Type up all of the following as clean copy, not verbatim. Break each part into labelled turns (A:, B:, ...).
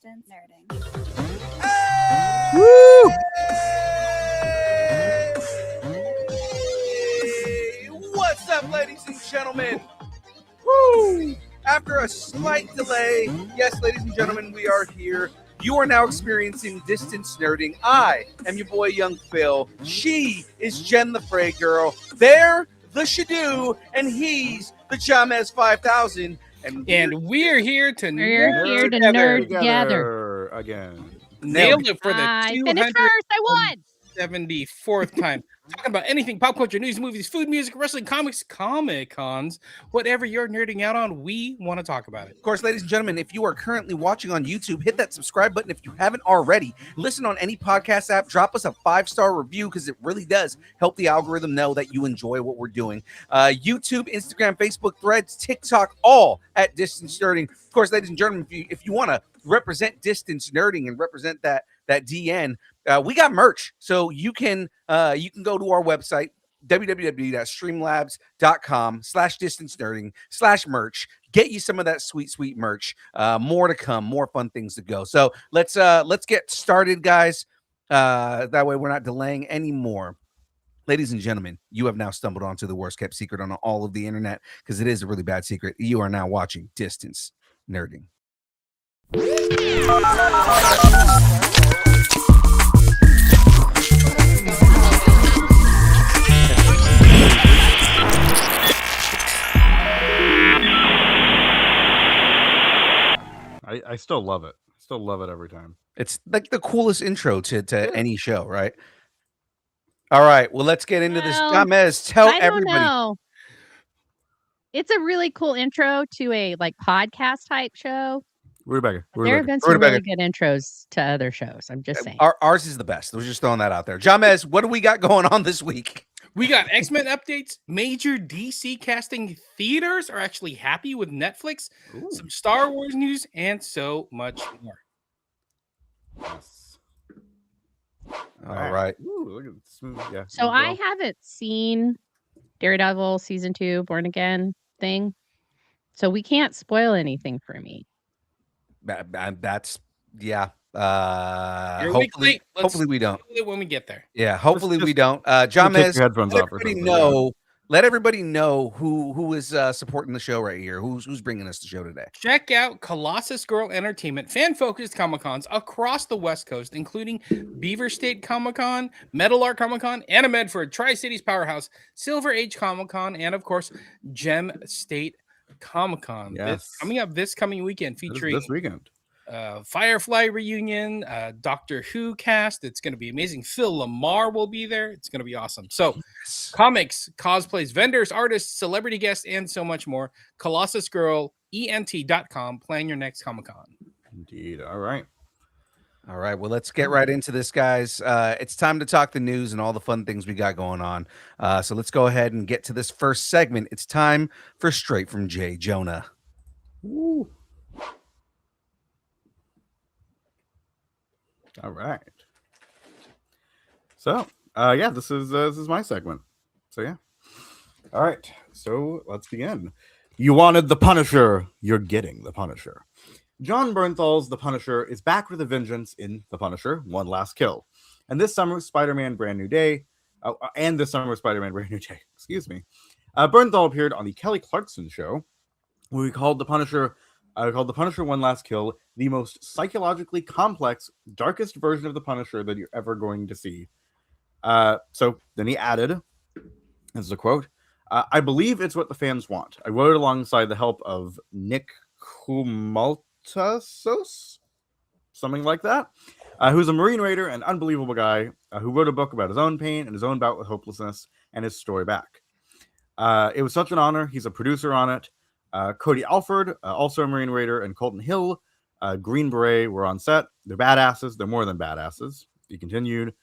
A: Distance Nerding.
B: Woo!
C: Hey, what's up, ladies and gentlemen? Woo! After a slight delay, yes, ladies and gentlemen, we are here. You are now experiencing Distance Nerding. I am your boy, Young Phil. She is Jen the Frey Girl. They're the Shadoo, and he's the Jamez 5000.
B: And we're here to
D: nerd together
B: again.
C: Nailed
B: it for the
D: I finished first. I won.
B: 74th time. Talking about anything pop culture, news, movies, food, music, wrestling, comics, Comic Cons, whatever you're nerding out on, we want to talk about it.
C: Of course, ladies and gentlemen, if you are currently watching on YouTube, hit that subscribe button if you haven't already. Listen on any podcast app. Drop us a 5-star review because it really does help the algorithm know that you enjoy what we're doing. YouTube, Instagram, Facebook, Threads, TikTok, all at Distance Nerding. Of course, ladies and gentlemen, if you want to represent Distance Nerding and represent that DN, we got merch. So you can go to our website, www.streamlabs.com/distance-nerding/merch. Get you some of that sweet merch. More to come, more fun things to go. So let's get started, guys. That way we're not delaying anymore. Ladies and gentlemen, you have now stumbled onto the worst kept secret on all of the internet, because it is a really bad secret. You are now watching Distance Nerding.
E: I still love it. Still love it every time.
C: It's like the coolest intro to any show, right? All right, well, let's get into this. Jamez, tell
D: I don't
C: everybody.
D: know. It's a really cool intro to a podcast type show.
E: Rutabaga.
D: There have been some really good intros to other shows. I'm just saying.
C: Ours is the best. We're just throwing that out there. Jamez, what do we got going on this week?
B: We got X-Men updates. Major DC casting theaters are actually happy with Netflix.
E: Ooh.
B: Some Star Wars news, and so much more.
E: Yes.
C: All right.
E: Ooh, look at the smooth. Yeah.
D: So I haven't seen Daredevil season 2 Born Again thing. So we can't spoil anything for me.
C: That's yeah.
B: Hopefully
C: we don't.
B: When we get there.
C: Yeah, hopefully we don't. Jamez, let everybody know who is supporting the show right here. Who's bringing us the show today.
B: Check out Colossus Girl Entertainment, fan-focused Comic-Cons across the West Coast, including Beaver State Comic-Con, Metal Art Comic-Con, Anna Medford, Tri-Cities Powerhouse, Silver Age Comic-Con, and of course, Gem State Comic-Con.
E: Yes.
B: Coming up this coming weekend, featuring
E: this weekend.
B: Firefly reunion, Doctor Who cast. It's going to be amazing. Phil Lamar will be there. It's going to be awesome. So, comics, cosplays, vendors, artists, celebrity guests, and so much more. ColossusGirlENT.com. Plan your next Comic-Con.
E: Indeed. All right.
C: Well, let's get right into this, guys. It's time to talk the news and all the fun things we got going on. So let's go ahead and get to this first segment. It's time for Straight from J. Jonah.
E: Woo. All right. So, this is my segment. So, yeah. All right. So, let's begin. You wanted the Punisher. You're getting the Punisher. John Bernthal's The Punisher is back with a vengeance in The Punisher, One Last Kill. And this summer, Spider-Man Brand New Day. Excuse me. Bernthal appeared on the Kelly Clarkson show, where he called The Punisher One Last Kill the most psychologically complex, darkest version of the Punisher that you're ever going to see. So then he added, this is a quote, I believe it's what the fans want. I wrote it alongside the help of Nick Kumaltasos, something like that, who's a Marine Raider and unbelievable guy who wrote a book about his own pain and his own bout with hopelessness and his story back. It was such an honor. He's a producer on it. Cody Alford, also a Marine Raider, and Colton Hill, Green Beret, were on set. They're badasses. They're more than badasses. He continued.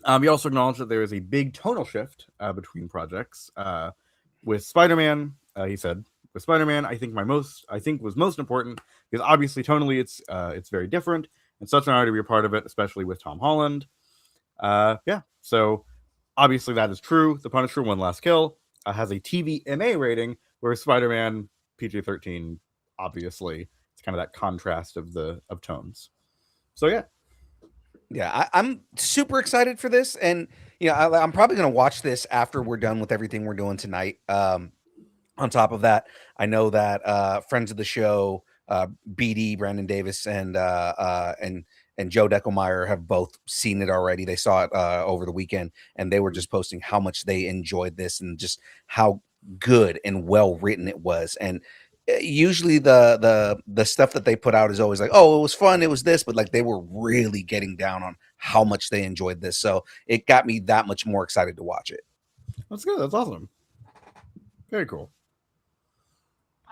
E: He also acknowledged that there is a big tonal shift between projects. With Spider-Man, he said, with Spider-Man, I think was most important because obviously tonally it's very different. And such an honor to be a part of it, especially with Tom Holland. So obviously that is true. The Punisher One Last Kill has a TVMA rating, whereas Spider-Man PG-13, obviously, it's It's kind of that contrast of tones. So
C: Yeah, I'm super excited for this, and I'm probably going to watch this after we're done with everything we're doing tonight. On top of that, I know that friends of the show, BD, Brandon Davis, and Joe Deckelmeyer have both seen it already. They saw it over the weekend, and they were just posting how much they enjoyed this and just how good and well written it was. And usually the stuff that they put out is always like, oh, it was fun, it was this, but like they were really getting down on how much they enjoyed this. So it got me that much more excited to watch it.
E: that's good. That's awesome. Very cool.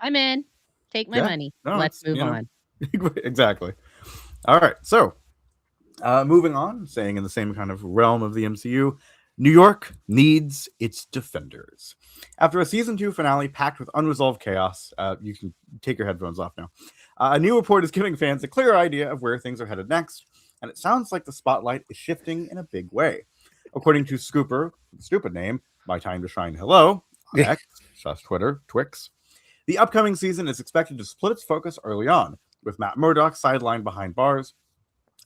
D: I'm in. Take my money.
E: No,
D: Let's move on.
E: Exactly. All right. So, moving on, staying in the same kind of realm of the MCU, New York needs its defenders. After a season 2 finale packed with unresolved chaos, you can take your headphones off now. A new report is giving fans a clear idea of where things are headed next, and it sounds like the spotlight is shifting in a big way. According to Scooper, the stupid name, My Time to Shine Hello, on X, Twitter, Twix, the upcoming season is expected to split its focus early on, with Matt Murdock sidelined behind bars,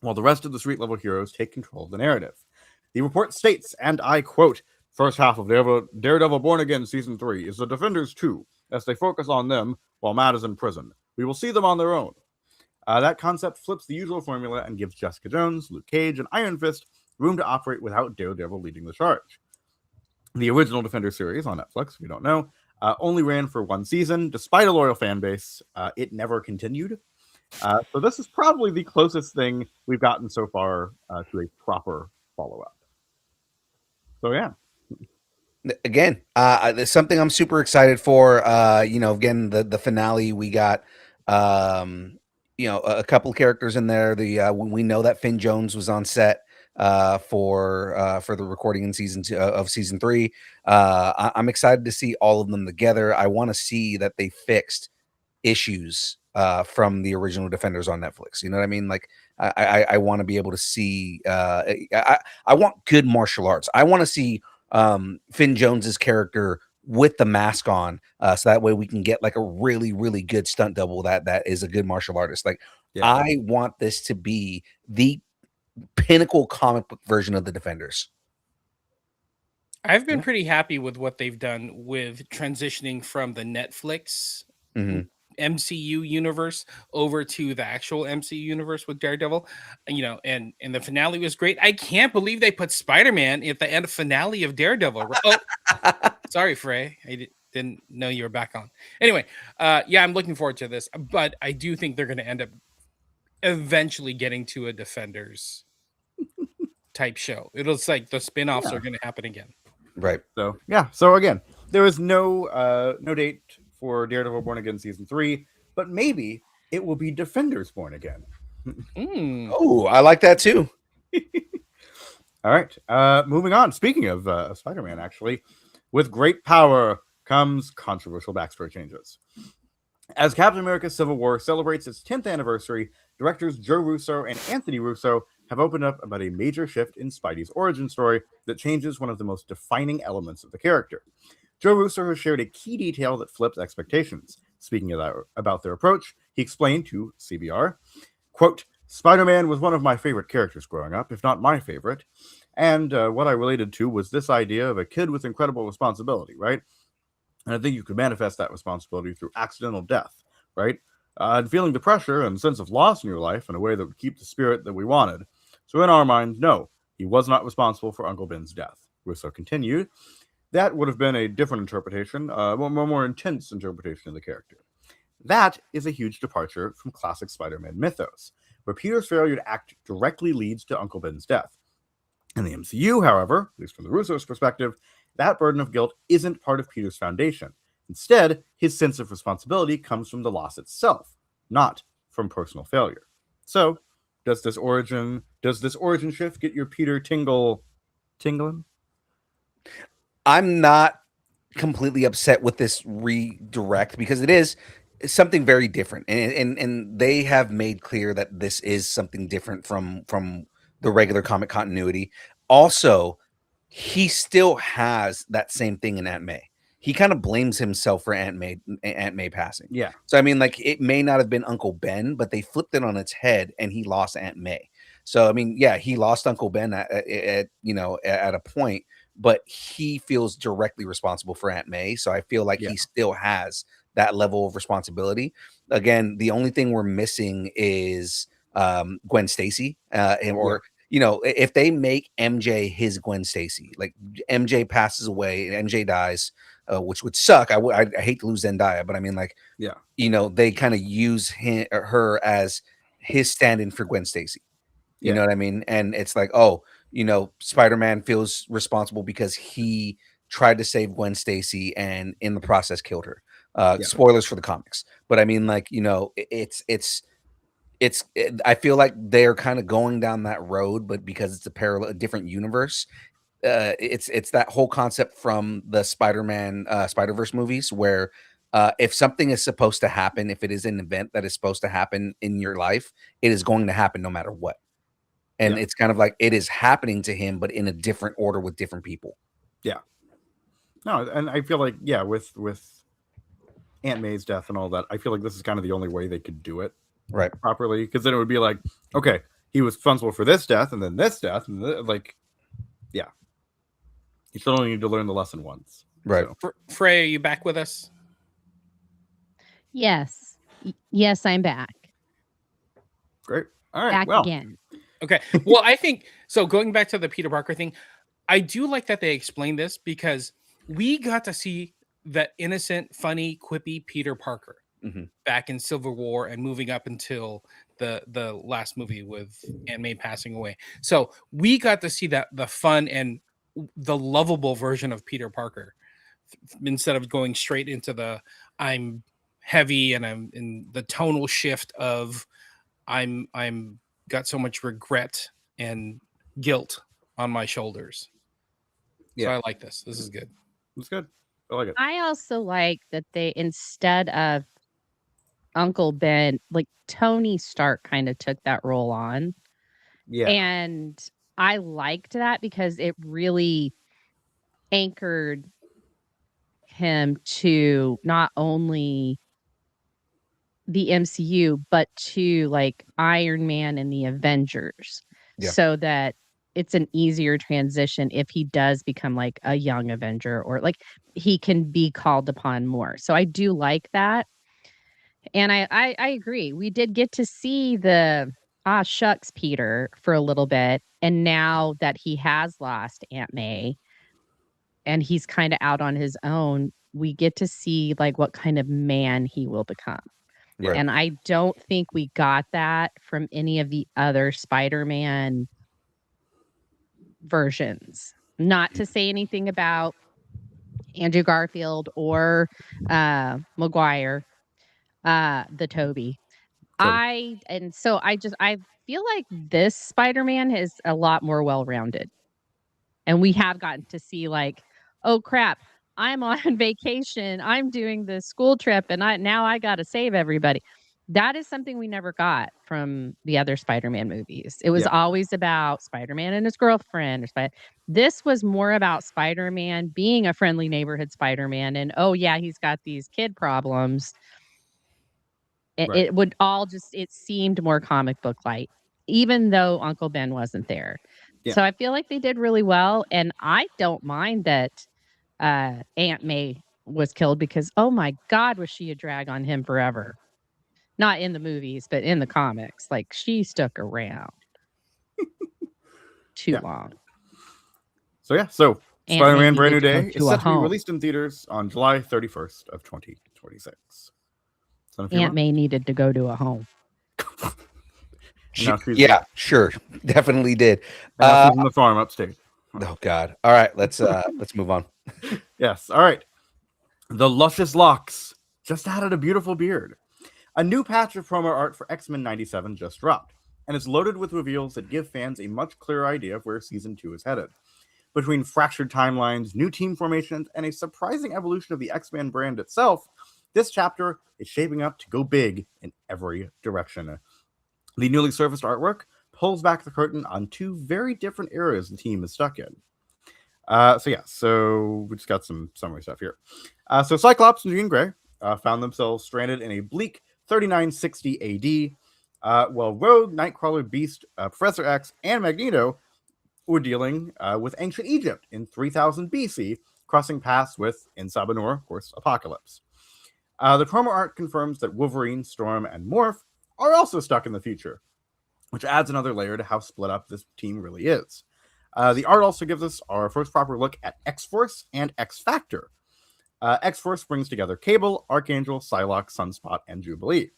E: while the rest of the street-level heroes take control of the narrative. The report states, and I quote, "First half of Daredevil Born Again Season 3 is the Defenders 2, as they focus on them while Matt is in prison. We will see them on their own." That concept flips the usual formula and gives Jessica Jones, Luke Cage, and Iron Fist room to operate without Daredevil leading the charge. The original Defender series on Netflix, if you don't know, only ran for 1 season. Despite a loyal fan base, it never continued. So this is probably the closest thing we've gotten so far to a proper follow-up. So, yeah.
C: Again, there's something I'm super excited for. Again, the finale, we got, a couple characters in there. We know that Finn Jones was on set for the recording in season 2 of season 3. I'm excited to see all of them together. I want to see that they fixed issues from the original Defenders on Netflix. You know what I mean? Like I want to be able to see. I want good martial arts. I want to see Finn Jones's character with the mask on, so that way we can get like a really, really good stunt double that is a good martial artist. Like I want this to be the pinnacle comic book version of the Defenders.
B: I've been pretty happy with what they've done with transitioning from the Netflix MCU universe over to the actual MCU universe with Daredevil. And the finale was great. I can't believe they put Spider-Man at the end finale of Daredevil. Oh, sorry, Frey. I didn't know you were back on. Anyway, I'm looking forward to this, but I do think they're going to end up eventually getting to a Defenders type show. It's like the spin-offs are going to happen again.
C: Right.
E: So, yeah. So, again, there is no date for Daredevil Born Again Season 3, but maybe it will be Defenders Born Again.
C: Oh, I like that too.
E: All right. Moving on. Speaking of Spider-Man, actually, with great power comes controversial backstory changes. As Captain America Civil War celebrates its 10th anniversary, directors Joe Russo and Anthony Russo have opened up about a major shift in Spidey's origin story that changes one of the most defining elements of the character. Joe Russo has shared a key detail that flips expectations. Speaking about their approach, he explained to CBR, quote, "Spider-Man was one of my favorite characters growing up, if not my favorite. And what I related to was this idea of a kid with incredible responsibility, right? And I think you could manifest that responsibility through accidental death, right? And feeling the pressure and sense of loss in your life in a way that would keep the spirit that we wanted. So in our minds, no, he was not responsible for Uncle Ben's death." Russo continued, "That would have been a different interpretation, a more intense interpretation of the character. That is a huge departure from classic Spider-Man mythos, where Peter's failure to act directly leads to Uncle Ben's death. In the MCU, however, at least from the Russo's perspective, that burden of guilt isn't part of Peter's foundation. Instead, his sense of responsibility comes from the loss itself, not from personal failure. So, does this origin shift get your Peter tingling?
C: I'm not completely upset with this redirect because it is something very different, and they have made clear that this is something different from the regular comic continuity. Also, he still has that same thing in Aunt May. he kind of blames himself for Aunt May passing.
E: Yeah.
C: So I mean, like, it may not have been Uncle Ben, but they flipped it on its head and he lost Aunt May. So I mean, yeah, he lost Uncle Ben at a point, but he feels directly responsible for Aunt May. So I feel like he still has that level of responsibility. Again, the only thing we're missing is Gwen Stacy, if they make MJ his Gwen Stacy, like MJ passes away and MJ dies, which would suck. I hate to lose Zendaya, but I mean, like, they kind of use her as his stand-in for Gwen Stacy. You know what I mean? And it's like, Spider-Man feels responsible because he tried to save Gwen Stacy and in the process killed her. Spoilers for the comics, but I mean, like, I feel like they're kind of going down that road, but because it's a different universe, it's that whole concept from the Spider-Man Spider-Verse movies where if something is supposed to happen, if it is an event that is supposed to happen in your life, it is going to happen no matter what. And it's kind of like it is happening to him, but in a different order with different people. Yeah.
E: No, and I feel like, with Aunt May's death and all that, I feel like this is kind of the only way they could do it properly, because then it would be like, okay, he was responsible for this death and then this death, and you still only need to learn the lesson once.
C: Right.
B: So. Frey, are you back with us?
D: Yes. Yes, I'm back.
E: Great. All right.
D: Back again.
B: Okay. Well, I think so. Going back to the Peter Parker thing, I do like that they explained this because we got to see that innocent, funny, quippy Peter Parker back in Civil War and moving up until the last movie with Aunt May passing away. So we got to see that the fun and the lovable version of Peter Parker instead of going straight into the I'm heavy and I'm in the tonal shift of I'm got so much regret and guilt on my shoulders. So I like this. This is good.
E: It's good. I like it.
D: I also like that they, instead of Uncle Ben, like Tony Stark kind of took that role on.
E: Yeah.
D: And I liked that because it really anchored him to not only the MCU, but to like Iron Man and the Avengers, so that it's an easier transition if he does become like a young Avenger, or like he can be called upon more. So I do like that. And I agree. We did get to see the shucks Peter for a little bit. And now that he has lost Aunt May and he's kind of out on his own, we get to see like what kind of man he will become. Right. And I don't think we got that from any of the other Spider-Man versions. Not to say anything about Andrew Garfield or Maguire, the Toby. I feel like this Spider-Man is a lot more well-rounded. And we have gotten to see like, oh crap, I'm on vacation. I'm doing the school trip and I got to save everybody. That is something we never got from the other Spider-Man movies. It was always about Spider-Man and his girlfriend. This was more about Spider-Man being a friendly neighborhood Spider-Man. And, oh, yeah, he's got these kid problems. It would all it seemed more comic book light, even though Uncle Ben wasn't there. Yeah. So I feel like they did really well. And I don't mind that Aunt May was killed because, oh my God, was she a drag on him forever. Not in the movies, but in the comics. Like, she stuck around too long.
E: So, Spider-Man Brand New Day is set to be released in theaters on July 31st of 2026.
D: Aunt May needed to go to a home.
C: Sure. Definitely did.
E: On the farm upstate.
C: Oh, God. All right, let's move on.
E: Yes. All right. The Luscious Locks just added a beautiful beard. A new patch of promo art for X-Men 97 just dropped, and it's loaded with reveals that give fans a much clearer idea of where Season 2 is headed. Between fractured timelines, new team formations, and a surprising evolution of the X-Men brand itself, this chapter is shaping up to go big in every direction. The newly surfaced artwork pulls back the curtain on two very different eras the team is stuck in. So we just got some summary stuff here. So Cyclops and Jean Grey found themselves stranded in a bleak 3960 AD, while Rogue, Nightcrawler, Beast, Professor X, and Magneto were dealing with ancient Egypt in 3000 BC, crossing paths with, in Sabanur, of course, Apocalypse. The promo art confirms that Wolverine, Storm, and Morph are also stuck in the future, which adds another layer to how split up this team really is. The art also gives us our first proper look at X-Force and X-Factor. X-Force brings together Cable, Archangel, Psylocke, Sunspot, and Jubilee.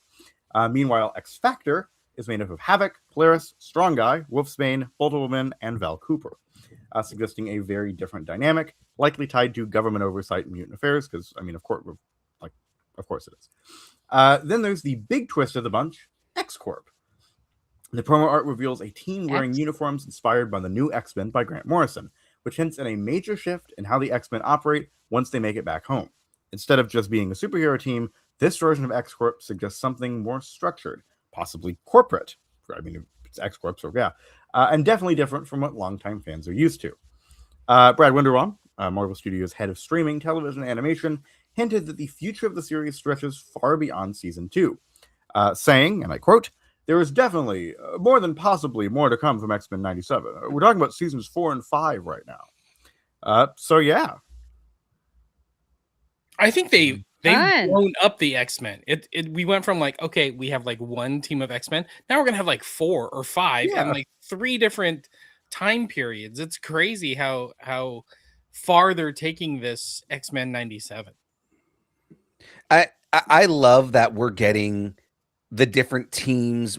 E: Meanwhile, X-Factor is made up of Havoc, Polaris, Strong Guy, Wolfsbane, Boltwoman, and Val Cooper, suggesting a very different dynamic, likely tied to government oversight and mutant affairs, because, I mean, of course it is. Then there's the big twist of the bunch, X-Corp. The promo art reveals a team wearing uniforms inspired by the new X-Men by Grant Morrison, which hints at a major shift in how the X-Men operate once they make it back home. Instead of just being a superhero team, this version of X-Corp suggests something more structured, possibly corporate. I mean, it's X-Corp, so yeah. And definitely different from what longtime fans are used to. Brad Winderwong, Marvel Studios' head of streaming, television, and animation, hinted that the future of the series stretches far beyond Season 2, saying, and I quote, "There is definitely more than possibly more to come from X-Men 97. We're talking about Seasons 4 and 5 right now." So yeah.
B: I think they've blown up the X-Men. We went from like, okay, we have like one team of X-Men. Now we're gonna have like 4 or 5 and like 3 different time periods. It's crazy how far they're taking this X-Men 97.
C: I love that we're getting the different teams.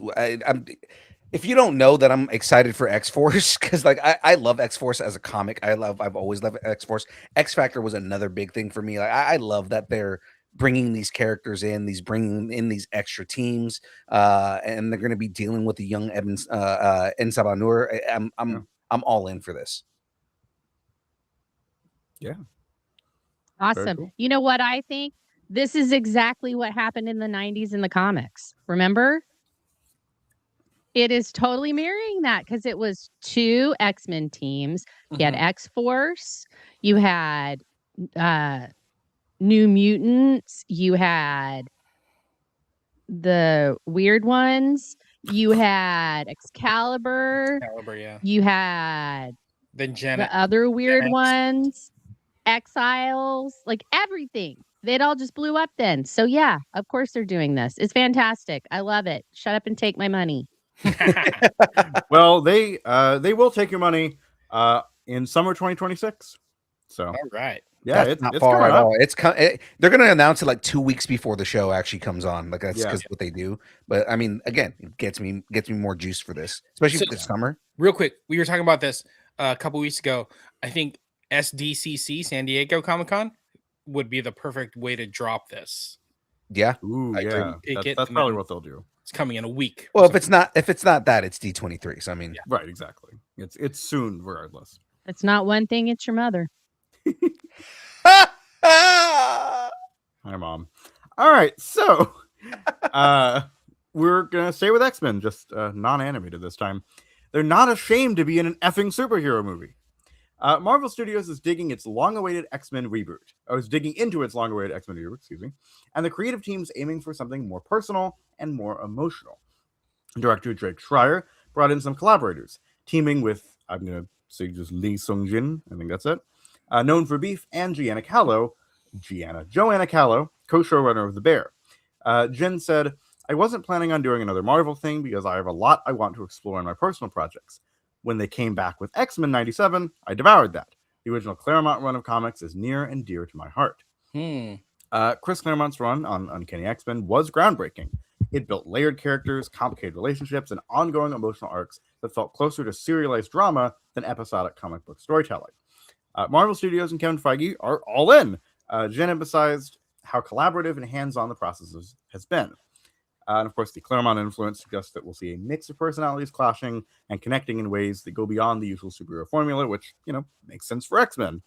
C: If you don't know that, I'm excited for X-Force because like I love X-Force as a comic. I've always loved X-Force. X-Factor was another big thing for me. Like I love that they're bringing these characters in, bringing in these extra teams, and they're going to be dealing with the young Evans in Sabanur. I'm all in for this.
E: Yeah.
D: Awesome.
E: Cool.
D: You know what I think? This is exactly what happened in the 90s in the comics. Remember? It is totally mirroring that because it was 2 X-Men teams. You had X-Force, you had New Mutants, you had the weird ones, you had Excalibur,
B: Yeah.
D: you had
B: the
D: other weird ones, Exiles, like everything. It all just blew up then. So yeah, of course they're doing this. It's fantastic. I love it. Shut up and take my money.
E: Well, they will take your money in summer 2026. So
B: all right.
C: Yeah, it's not far at all. They're going to announce it like 2 weeks before the show actually comes on. Like that's because what they do. But I mean, again, it gets me more juice for this, especially this summer.
B: Real quick, we were talking about this a couple weeks ago. I think SDCC, San Diego Comic-Con, would be the perfect way to drop this.
C: Yeah.
E: Ooh, yeah. That's probably what they'll do.
B: It's coming in a week.
C: Well, if it's not that, it's D23. So I mean,
E: right, exactly. It's soon, regardless.
D: It's not one thing. It's your mother.
E: Hi, Mom. All right, so we're gonna stay with X-Men, just non-animated this time. They're not ashamed to be in an effing superhero movie. Marvel Studios is digging into its long-awaited X-Men reboot, excuse me, and the creative team's aiming for something more personal and more emotional. Director Drake Schreier brought in some collaborators, teaming with, I'm going to say just Lee Sung-jin, I think that's it, known for Beef, and Joanna Callow, co-showrunner of The Bear. Jin said, "I wasn't planning on doing another Marvel thing because I have a lot I want to explore in my personal projects. When they came back with X-Men 97, I devoured that. The original Claremont run of comics is near and dear to my heart." Chris Claremont's run on Uncanny X-Men was groundbreaking. It built layered characters, complicated relationships, and ongoing emotional arcs that felt closer to serialized drama than episodic comic book storytelling. Marvel Studios and Kevin Feige are all in. Jen emphasized how collaborative and hands-on the process has been. And of course, the Claremont influence suggests that we'll see a mix of personalities clashing and connecting in ways that go beyond the usual superhero formula, which, makes sense for X-Men.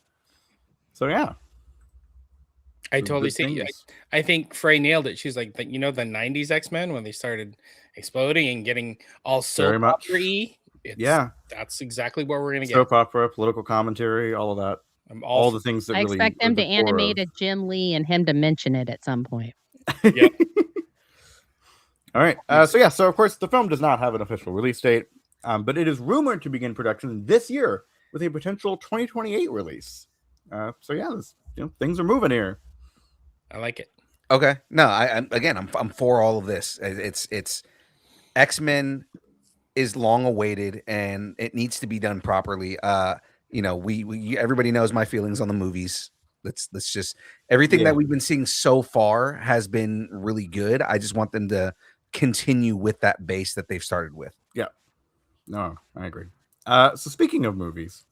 E: So, yeah.
B: I totally see. I think Frey nailed it. She's like, the 90s X-Men when they started exploding and getting all soap opera-y. That's exactly what we're gonna get.
E: Soap opera, political commentary, all of that. All the things that
D: I
E: really
D: expect
E: are
D: them
E: the
D: to
E: core
D: animate
E: of-
D: a Jim Lee and him to mention it at some point.
B: Yep.
E: All right. So of course the film does not have an official release date, but it is rumored to begin production this year with a potential 2028 release. Things are moving here.
B: I like it.
C: Okay. No, I'm for all of this. It's X-Men is long awaited and it needs to be done properly. We everybody knows my feelings on the movies. Let's just everything that we've been seeing so far has been really good. I just want them to continue with that base that they've started with.
E: Yeah. No, I agree. So speaking of movies,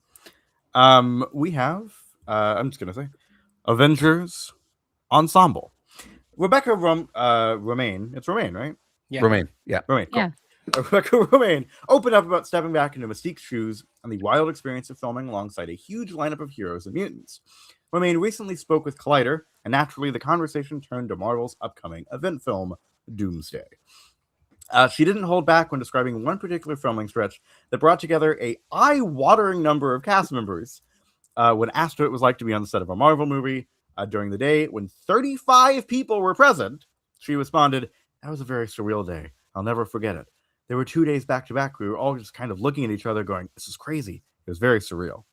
E: we have I'm just gonna say Avengers Ensemble. Rebecca Romaine. It's Romaine, right?
B: Yeah.
C: Romaine. Yeah.
E: Romaine. Cool.
D: Yeah.
E: Rebecca Romaine opened up about stepping back into Mystique's shoes and the wild experience of filming alongside a huge lineup of heroes and mutants. Romaine recently spoke with Collider, and naturally the conversation turned to Marvel's upcoming event film, Doomsday. She didn't hold back when describing one particular filming stretch that brought together a eye-watering number of cast members. When asked what it was like to be on the set of a Marvel movie during the day when 35 people were present, she responded, "That was a very surreal day. I'll never forget it. There were 2 days back to back. We were all just kind of looking at each other going, this is crazy. It was very surreal."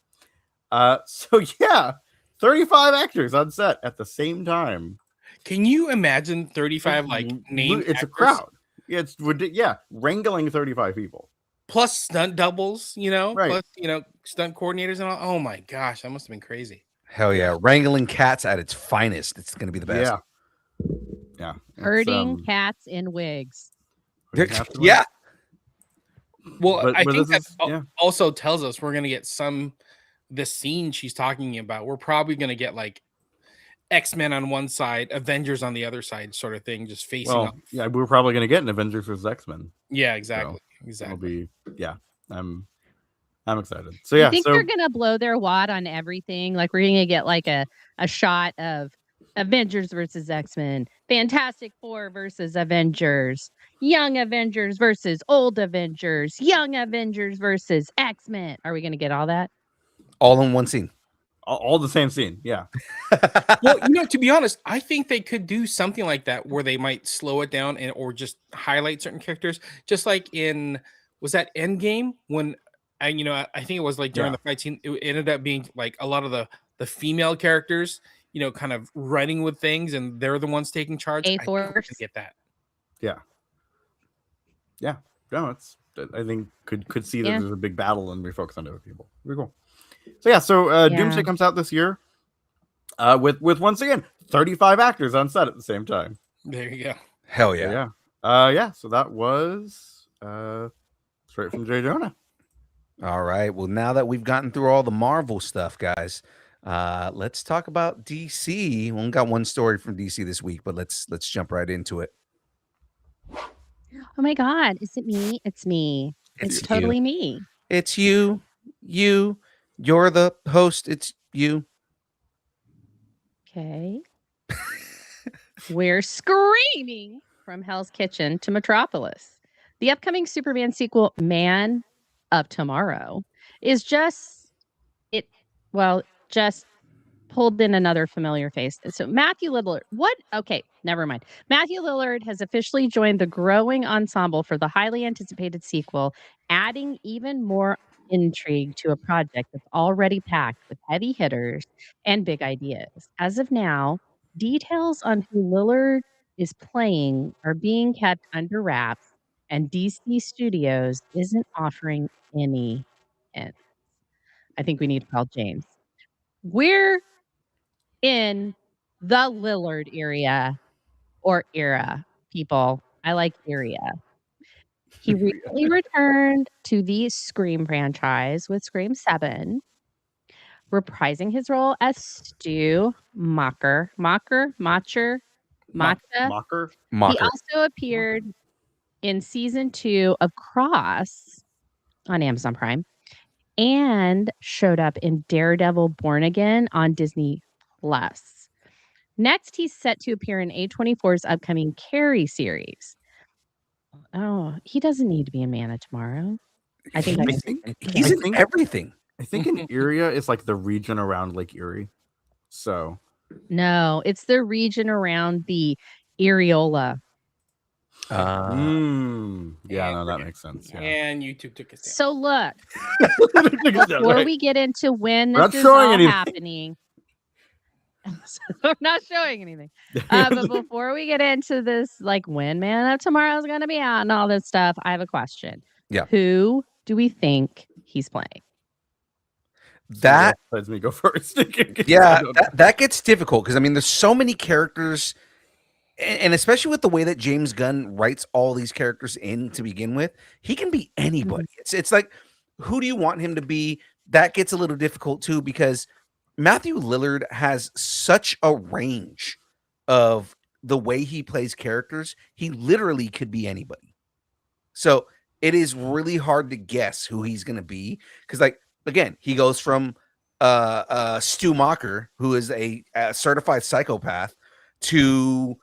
E: 35 actors on set at the same time.
B: Can you imagine 35 named
E: It's
B: actors?
E: a crowd. It's wrangling 35 people.
B: Plus stunt doubles,
E: Right.
B: plus, stunt coordinators and all. Oh my gosh, that must have been crazy.
C: Hell yeah. Wrangling cats at its finest. It's going to be the best.
E: Yeah.
D: Herding cats in wigs.
C: Yeah.
B: Well, I think
E: this
B: that
E: is-
B: also tells us we're going to get this scene she's talking about. We're probably going to get like X-Men on one side, Avengers on the other side, sort of thing, just facing off.
E: Yeah, we're probably going to get an Avengers vs. X-Men.
B: Yeah, exactly.
E: It'll
B: Exactly.
E: be, I'm excited. So yeah,
D: I think they're gonna blow their wad on everything. Like we're gonna get like a shot of Avengers versus X-Men, Fantastic Four versus Avengers, Young Avengers versus Old Avengers, Young Avengers versus X-Men. Are we gonna get all that?
C: All in one scene.
E: all the same scene. Yeah.
B: Well, to be honest, I think they could do something like that where they might slow it down or just highlight certain characters, just like was that Endgame when I think it was like during the fight scene, it ended up being like a lot of the female characters, kind of running with things, and they're the ones taking charge. I think we can get that.
E: Yeah. No, I think could see that there's a big battle and we focus on other people. Very cool. So Doomsday comes out this year, with once again 35 actors on set at the same time.
B: There you go.
C: Hell yeah.
E: So that was straight from J. Jonah.
C: All right. Well, now that we've gotten through all the Marvel stuff, guys, let's talk about DC. We only got one story from DC this week, but let's jump right into it.
D: Oh my God. Is it me? It's me. It's totally me.
C: It's you. You're the host. It's you.
D: Okay. We're screaming from Hell's Kitchen to Metropolis. The upcoming Superman sequel, Man of Tomorrow, is just pulled in another familiar face. So Matthew Lillard, okay, never mind. Matthew Lillard has officially joined the growing ensemble for the highly anticipated sequel, adding even more intrigue to a project that's already packed with heavy hitters and big ideas. As of now, details on who Lillard is playing are being kept under wraps, and DC Studios isn't offering any hints. I think we need to call James. We're in the Lillard area or era, people. I like area. He recently returned to the Scream franchise with Scream 7, reprising his role as Stu Macher. He also appeared in season 2 of Cross on Amazon Prime and showed up in Daredevil Born Again on Disney Plus. Next, he's set to appear in A24's upcoming Carrie series. Oh, he doesn't need to be a Man of Tomorrow. I think
C: He's-
D: that's
C: he's in everything.
E: I think in Area is like the region around Lake Erie. So
D: no, it's the region around the areola.
E: yeah, no, that makes sense. Yeah.
B: And YouTube took us down.
D: So look, before we get into when
E: We're not
D: this is
E: showing
D: all
E: anything.
D: happening, I'm not showing anything. But before we get into this, like when Man of Tomorrow is going to be out and all this stuff, I have a question.
C: Yeah.
D: Who do we think he's playing?
C: That
E: lets me go first.
C: yeah, that gets difficult because I mean, there's so many characters, and especially with the way that James Gunn writes all these characters in to begin with, he can be anybody. It's like, who do you want him to be? That gets a little difficult too because Matthew Lillard has such a range of the way he plays characters. He literally could be anybody. So it is really hard to guess who he's going to be because, like, again, he goes from Stu Macher, who is a certified psychopath, to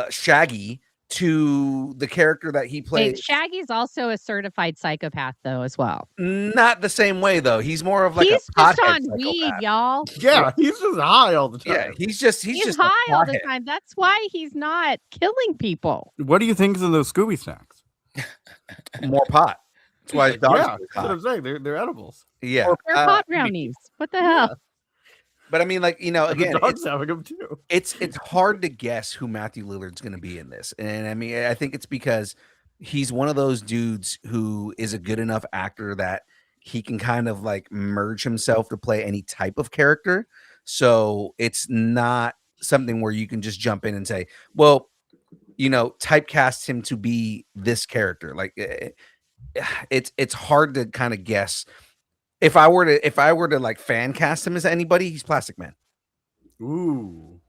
C: Shaggy, to the character that he plays.
D: Wait, Shaggy's also a certified psychopath, though, as well.
C: Not the same way, though. He's more of like
D: he's
C: a
D: just
C: pothead
D: on weed,
C: psychopath.
D: y'all.
E: Yeah, he's just high all the time.
C: Yeah, he's just
D: high all the time. That's why he's not killing people.
E: What do you think is in those Scooby snacks?
C: More pot. That's why his dog's
E: Yeah, that's what I'm saying. They're edibles.
C: Yeah,
D: They're pot brownies. What the hell?
C: but I mean, like, you know, again,
E: the dog's having them too.
C: It's hard to guess who Matthew Lillard's going to be in this, and I mean, I think it's because he's one of those dudes who is a good enough actor that he can kind of like merge himself to play any type of character. So it's not something where you can just jump in and say, well, you know, typecast him to be this character. Like it's hard to kind of guess. If I were to like fan cast him as anybody, he's Plastic Man.
E: Ooh.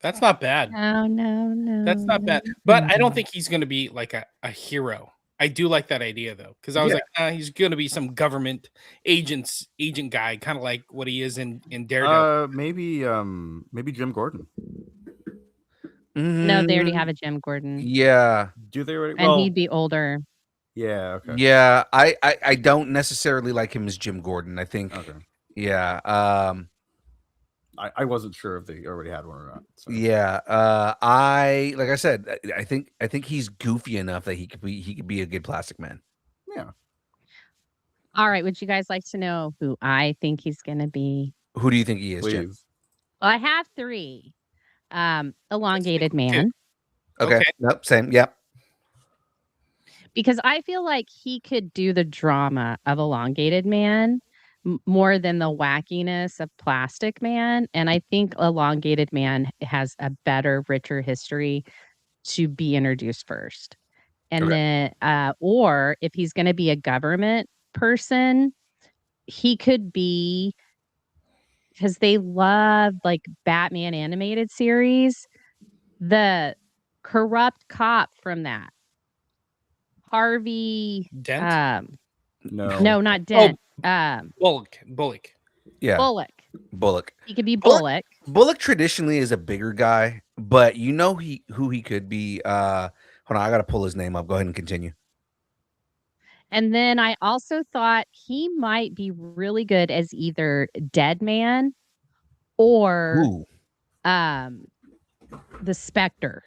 B: That's not bad.
D: No.
B: That's not bad. But I don't think he's going to be like a hero. I do like that idea though, because I was like, he's going to be some government agent guy, kind of like what he is in Daredevil.
E: Maybe Jim Gordon.
D: No, they already have a Jim Gordon.
C: Yeah.
E: Do they already?
D: And he'd be older.
E: Yeah. Okay.
C: Yeah. I don't necessarily like him as Jim Gordon. I think.
E: Okay.
C: Yeah.
E: I wasn't sure if they already had one or not. So.
C: Yeah. Like I said, I think he's goofy enough that he could be a good Plastic Man.
E: Yeah.
D: All right. Would you guys like to know who I think he's going to be?
C: Who do you think he is, Jim?
E: Please.
D: Well, I have 3. Elongated Man.
C: Okay. Nope. Same. Yep.
D: Because I feel like he could do the drama of Elongated Man more than the wackiness of Plastic Man. And I think Elongated Man has a better, richer history to be introduced first. And then, or if he's going to be a government person, he could be, because they love like Batman animated series, the corrupt cop from that. Harvey
B: Dent?
E: No,
D: not Dent.
B: Bullock.
C: Yeah.
D: Bullock. He could be
C: Bullock.
D: Bullock.
C: Bullock traditionally is a bigger guy, but you know who he could be. Hold on, I gotta pull his name up. Go ahead and continue.
D: And then I also thought he might be really good as either Dead Man or the Spectre.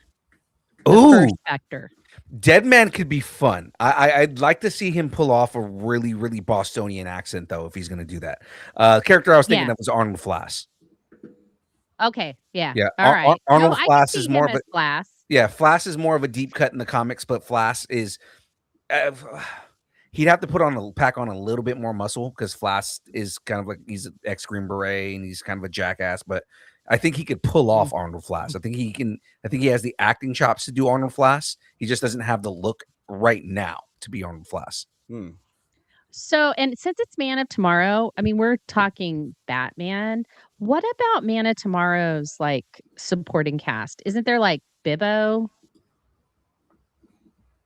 D: First Spectre.
C: Dead Man could be fun. I'd like to see him pull off a really, really Bostonian accent, though, if he's going to do that. The character I was thinking of was Arnold Flass.
D: Okay, yeah.
C: All
D: right.
C: Arnold Flass is more of a
D: Flass.
C: Yeah, Flass is more of a deep cut in the comics, but Flass is he'd have to pack on a little bit more muscle because Flass is kind of like he's an ex-Green Beret and he's kind of a jackass, but I think he could pull off Arnold Flass. I think he has the acting chops to do Arnold Flass. He just doesn't have the look right now to be Arnold Flass.
D: So, and since it's Man of Tomorrow, I mean, we're talking Batman. What about Man of Tomorrow's like supporting cast? Isn't there like Bibbo?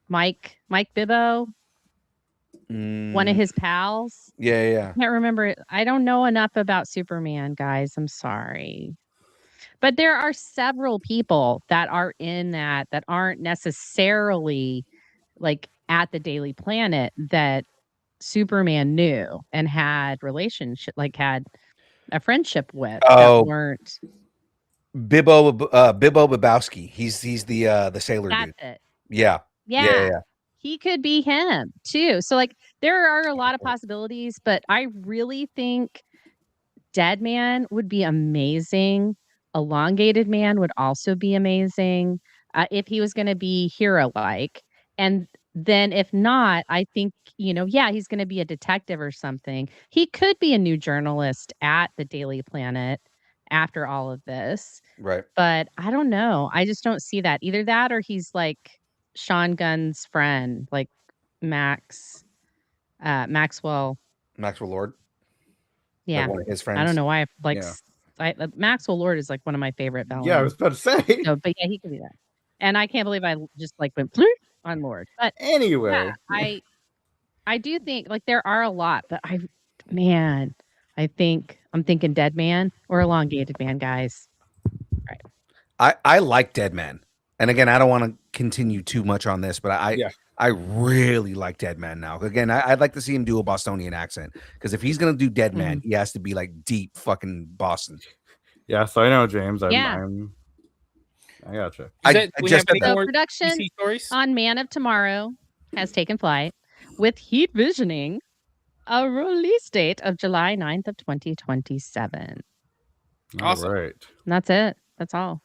D: Mike Bibbo? One of his pals?
C: Yeah.
D: I can't remember. I don't know enough about Superman, guys. I'm sorry. But there are several people that are in that aren't necessarily like at the Daily Planet that Superman knew and had had a friendship with that weren't.
C: Bibbo Babowski. He's the sailor
D: That's
C: dude.
D: it.
C: Yeah.
D: Yeah. He could be him too. So like there are a lot of possibilities, but I really think Dead Man would be amazing. Elongated Man would also be amazing if he was going to be hero-like. And then if not, I think, he's going to be a detective or something. He could be a new journalist at the Daily Planet after all of this.
C: Right.
D: But I don't know. I just don't see that. Either that or he's like Sean Gunn's friend, like Maxwell
C: Lord.
D: Yeah.
C: Like one of his friends.
D: I don't know why Maxwell Lord is like one of my favorite villains.
E: Yeah, I was about to say.
D: So, but yeah, he could be that. And I can't believe I just like went on Lord. But
E: anyway,
D: yeah, I do think like there are a lot, but I'm thinking Dead Man or Elongated Man, guys.
C: Right. I like Dead Man. And again, I don't want to continue too much on this, but I really like Dead Man now. Again, I'd like to see him do a Bostonian accent because if he's gonna do Dead Man, he has to be like deep fucking Boston.
E: Yes, I know, James. I gotcha.
D: Production on Man of Tomorrow has taken flight with heat visioning a release date of July 9th of 2027.
B: Awesome.
E: All right.
D: And that's it. That's all.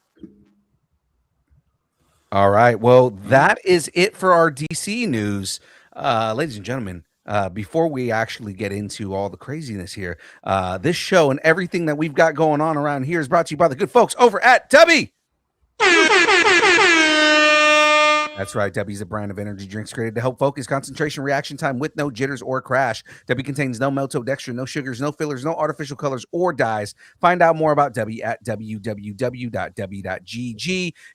C: All right. Well, that is it for our DC news. Ladies and gentlemen, before we actually get into all the craziness here, this show and everything that we've got going on around here is brought to you by the good folks over at Debbie. That's right. Debbie's a brand of energy drinks created to help focus, concentration, reaction time with no jitters or crash. Debbie contains no maltodextrin, no sugars, no fillers, no artificial colors or dyes. Find out more about Debbie at www.debbie.gg.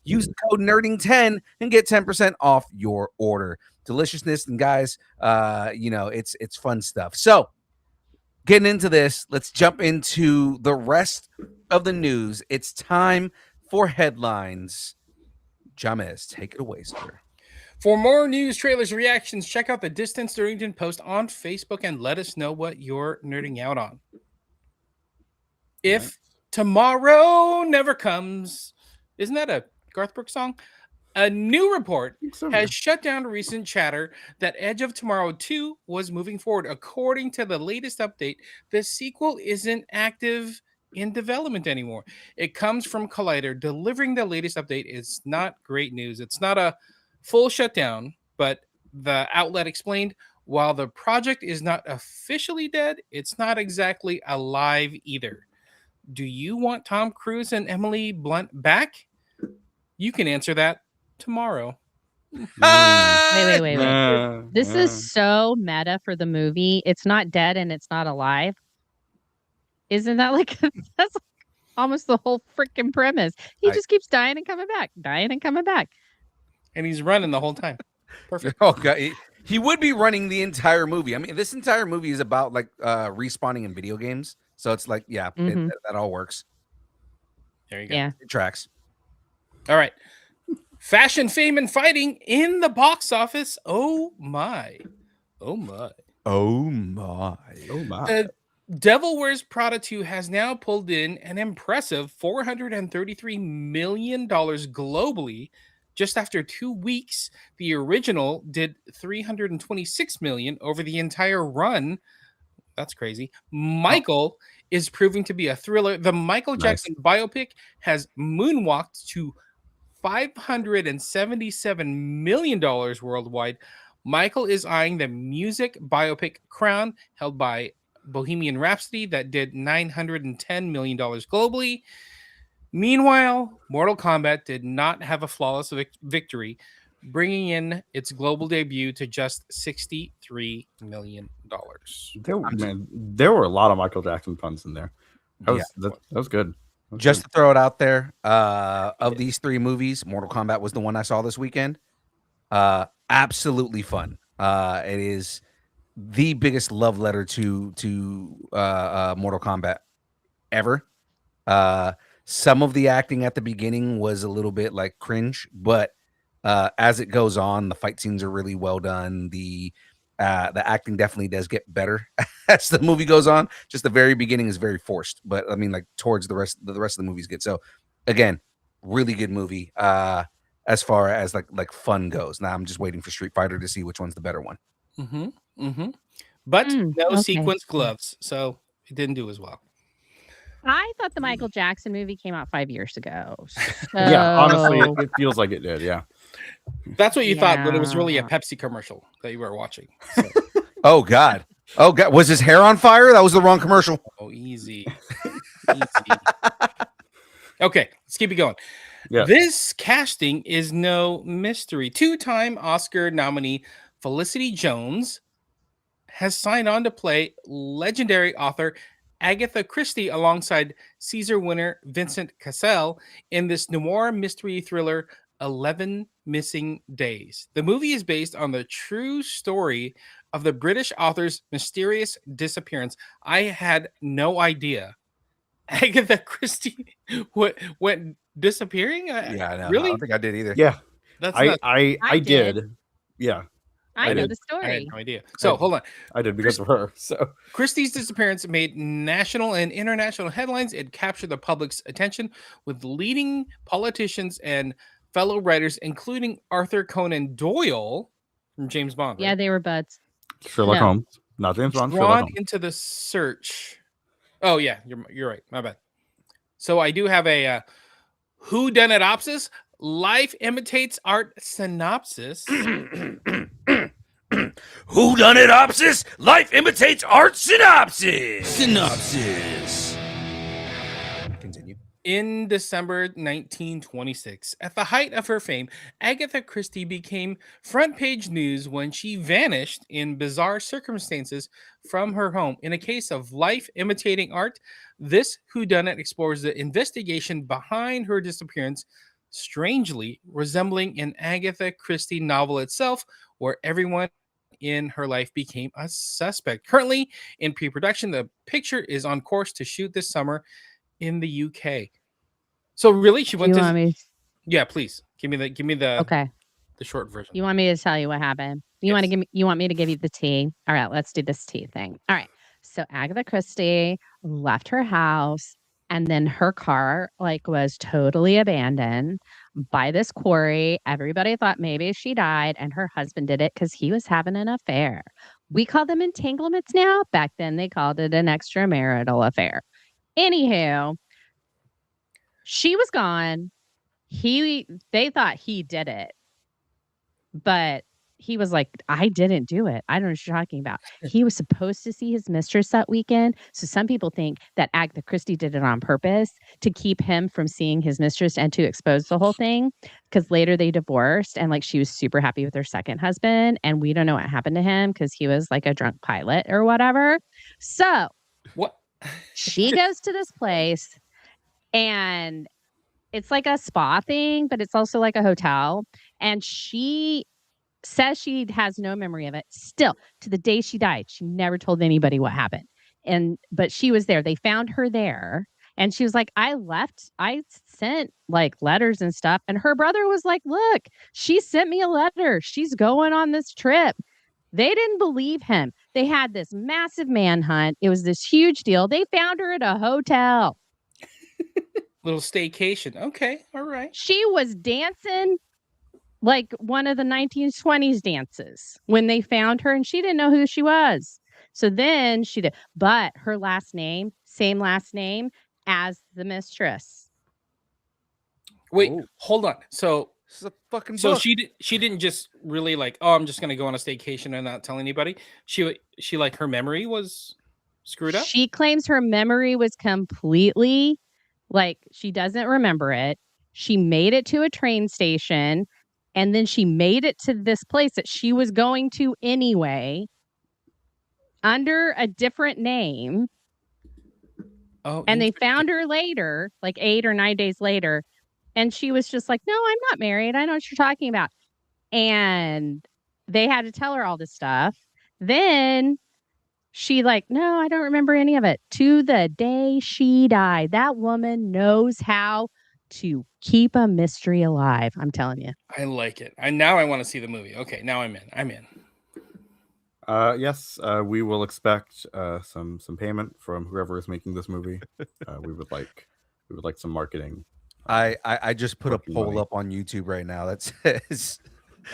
C: Use the code NERDING10 and get 10% off your order. Deliciousness, and guys, it's fun stuff. So, getting into this, let's jump into the rest of the news. It's time for headlines. James, take it away, sir.
B: For more news, trailers, reactions, check out the Distance Darlington post on Facebook and let us know what you're nerding out on. If tomorrow never comes, isn't that a Garth Brooks song? A new report has shut down recent chatter that Edge of Tomorrow 2 was moving forward. According to the latest update, the sequel isn't active in development anymore. It comes from Collider. Delivering the latest update is not great news. It's not a full shutdown, but the outlet explained while the project is not officially dead, it's not exactly alive either. Do you want Tom Cruise and Emily Blunt back? You can answer that tomorrow.
D: Wait. This is so meta for the movie. It's not dead and it's not alive. Isn't that like that's almost the whole freaking premise? He just keeps dying and coming back,
B: and he's running the whole time. Perfect.
C: Oh God, he would be running the entire movie. I mean, this entire movie is about like respawning in video games, so it's like, that all works.
B: There you go.
D: Yeah,
C: it tracks.
B: All right, fashion, fame, and fighting in the box office. Oh my. Devil Wears Prada 2 has now pulled in an impressive $433 million globally. Just after 2 weeks, the original did $326 million over the entire run. That's crazy. Michael is proving to be a thriller. The Michael Jackson biopic has moonwalked to $577 million worldwide. Michael is eyeing the music biopic crown held by Bohemian Rhapsody that did $910 million globally. Meanwhile, Mortal Kombat did not have a flawless victory, bringing in its global debut to just $63 million.
E: There were a lot of Michael Jackson puns in there. That was good.
C: To throw it out there, of these 3 movies, Mortal Kombat was the one I saw this weekend. Absolutely fun. It is the biggest love letter to Mortal Kombat ever. Some of the acting at the beginning was a little bit like cringe, but As it goes on, the fight scenes are really well done. The acting definitely does get better as the movie goes on. Just the very beginning is very forced, but I mean, like towards the rest of the movie is good. So again, really good movie. As far as like fun goes. Now I'm just waiting for Street Fighter to see which one's the better one.
B: But no
D: okay.
B: sequence gloves, so it didn't do as well.
D: I thought the Michael Jackson movie came out 5 years ago.
E: Yeah, honestly,
D: so-
E: it feels like it did. Yeah.
B: That's what you thought, but it was really a
D: Yeah.
B: Pepsi commercial that you were watching. So,
C: Oh God. Was his hair on fire? That was the wrong commercial.
B: oh, easy. Okay, let's keep it going.
E: Yeah.
B: This casting is no mystery. 2-time Oscar nominee Felicity Jones has signed on to play legendary author Agatha Christie alongside Caesar winner Vincent Cassel in this noir mystery thriller 11 Missing Days. The movie is based on the true story of the British author's mysterious disappearance. I had no idea Agatha Christie went disappearing.
C: Yeah, I know. I
B: Really?
C: don't think I did either.
E: Yeah.
B: That's
E: I
B: nuts.
E: I
D: did.
E: did. Yeah,
D: I
E: I
D: know
E: did.
D: the
B: I had
D: story.
B: no idea. So hold on.
E: I did because of her. So
B: Christie's disappearance made national and international headlines. It captured the public's attention with leading politicians and fellow writers, including Arthur Conan Doyle from James Bond.
D: Yeah,
B: right?
D: they were buds.
E: Sherlock
D: No.
E: Holmes, not James Bond. Sherlock
B: Drawn
E: Holmes.
B: into the search. Oh yeah, you're right. My bad. So I do have a whodunitopsis. Life imitates art synopsis.
C: Whodunitopsis? Life imitates art synopsis. Continue.
B: In December 1926, at the height of her fame, Agatha Christie became front page news when she vanished in bizarre circumstances from her home. In a case of life imitating art, this whodunit explores the investigation behind her disappearance, strangely resembling an Agatha Christie novel itself, where everyone in her life became a suspect. Currently in pre-production, the picture is on course to shoot this summer in the UK. So really, she
D: Do
B: went
D: you
B: to.
D: want me?
B: Yeah, please give me the
D: Okay.
B: the short version.
D: You want me to tell you what happened? You want to
B: Yes.
D: give me? You want me to give you the tea? All right, let's do this tea thing. All right. So Agatha Christie left her house, and then her car was totally abandoned by this quarry. Everybody thought maybe she died, and her husband did it because he was having an affair. We call them entanglements now. Back then, they called it an extramarital affair. Anywho, she was gone. They thought he did it, but he was like, I didn't do it. I don't know what you're talking about. He was supposed to see his mistress that weekend. So some people think that Agatha Christie did it on purpose to keep him from seeing his mistress and to expose the whole thing. Because later they divorced and she was super happy with her second husband. And we don't know what happened to him because he was like a drunk pilot or whatever. So
B: What?
D: she goes to this place and it's like a spa thing, but it's also like a hotel. And she says she has no memory of it. Still, to the day she died, she never told anybody what happened. But she was there. They found her there. And she was like, I left. I sent letters and stuff. And her brother was like, look, she sent me a letter. She's going on this trip. They didn't believe him. They had this massive manhunt. It was this huge deal. They found her at a hotel.
B: Little staycation. Okay, all right.
D: She was dancing like one of the 1920s dances when they found her, and she didn't know who she was. So then she did, but her last name, same last name as the mistress.
B: Wait,
C: Oh.
B: hold on. So
C: This is a fucking
B: so
C: book.
B: she didn't just really oh, I'm just gonna go on a staycation and not tell anybody. She her memory was screwed up.
D: She claims her memory was completely she doesn't remember it. She made it to a train station, and then she made it to this place that she was going to anyway under a different name.
B: Oh,
D: And they found her later, 8 or 9 days later. And she was just like, no, I'm not married. I know what you're talking about. And they had to tell her all this stuff. Then she no, I don't remember any of it. To the day she died, that woman knows how to keep a mystery alive. I'm telling you.
B: I like it. Now I want to see the movie. Okay, now I'm in.
E: Yes, we will expect some payment from whoever is making this movie. We would like some marketing.
C: I just put a
E: Fucking
C: poll
E: money.
C: up on YouTube right now that says,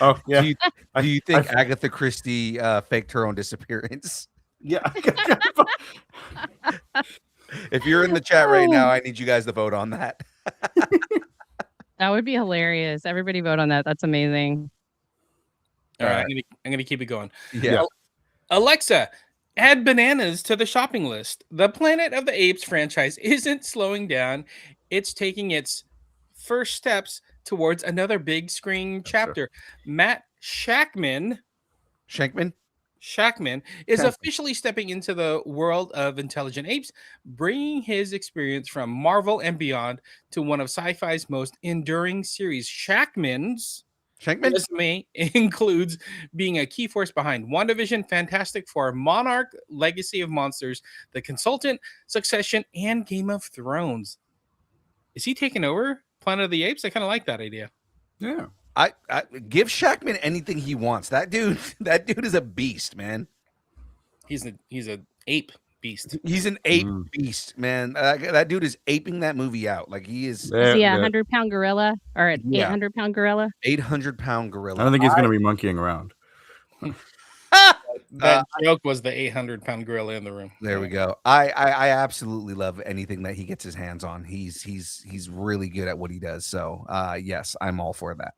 E: Oh yeah,
C: do you think Agatha Christie faked her own disappearance?
E: yeah.
C: If you're in the chat right now, I need you guys to vote on that.
D: That would be hilarious. Everybody vote on that. That's amazing.
B: All right, I'm gonna keep it going.
C: Yeah.
B: Alexa, add bananas to the shopping list. The Planet of the Apes franchise isn't slowing down. It's taking its first steps towards another big screen chapter. Matt Shackman is officially stepping into the world of intelligent apes, bringing his experience from Marvel and beyond to one of sci-fi's most enduring series. Shackman's resume includes being a key force behind WandaVision, Fantastic Four, Monarch, Legacy of Monsters, The Consultant, Succession, and Game of Thrones. Is he taking over Planet of the Apes? I kind of like that idea.
E: Yeah.
C: I give Shackman anything he wants. That dude is a beast, man.
B: He's a ape beast.
C: He's an ape beast, man. That dude is aping that movie out. Like he is.
D: Is he a 100-pound gorilla or an 800-pound gorilla?
C: 800-pound gorilla.
E: I don't think he's going to be monkeying around.
B: That joke was the 800-pound gorilla in the room.
C: There we go. I absolutely love anything that he gets his hands on. He's really good at what he does. So yes, I'm all for that.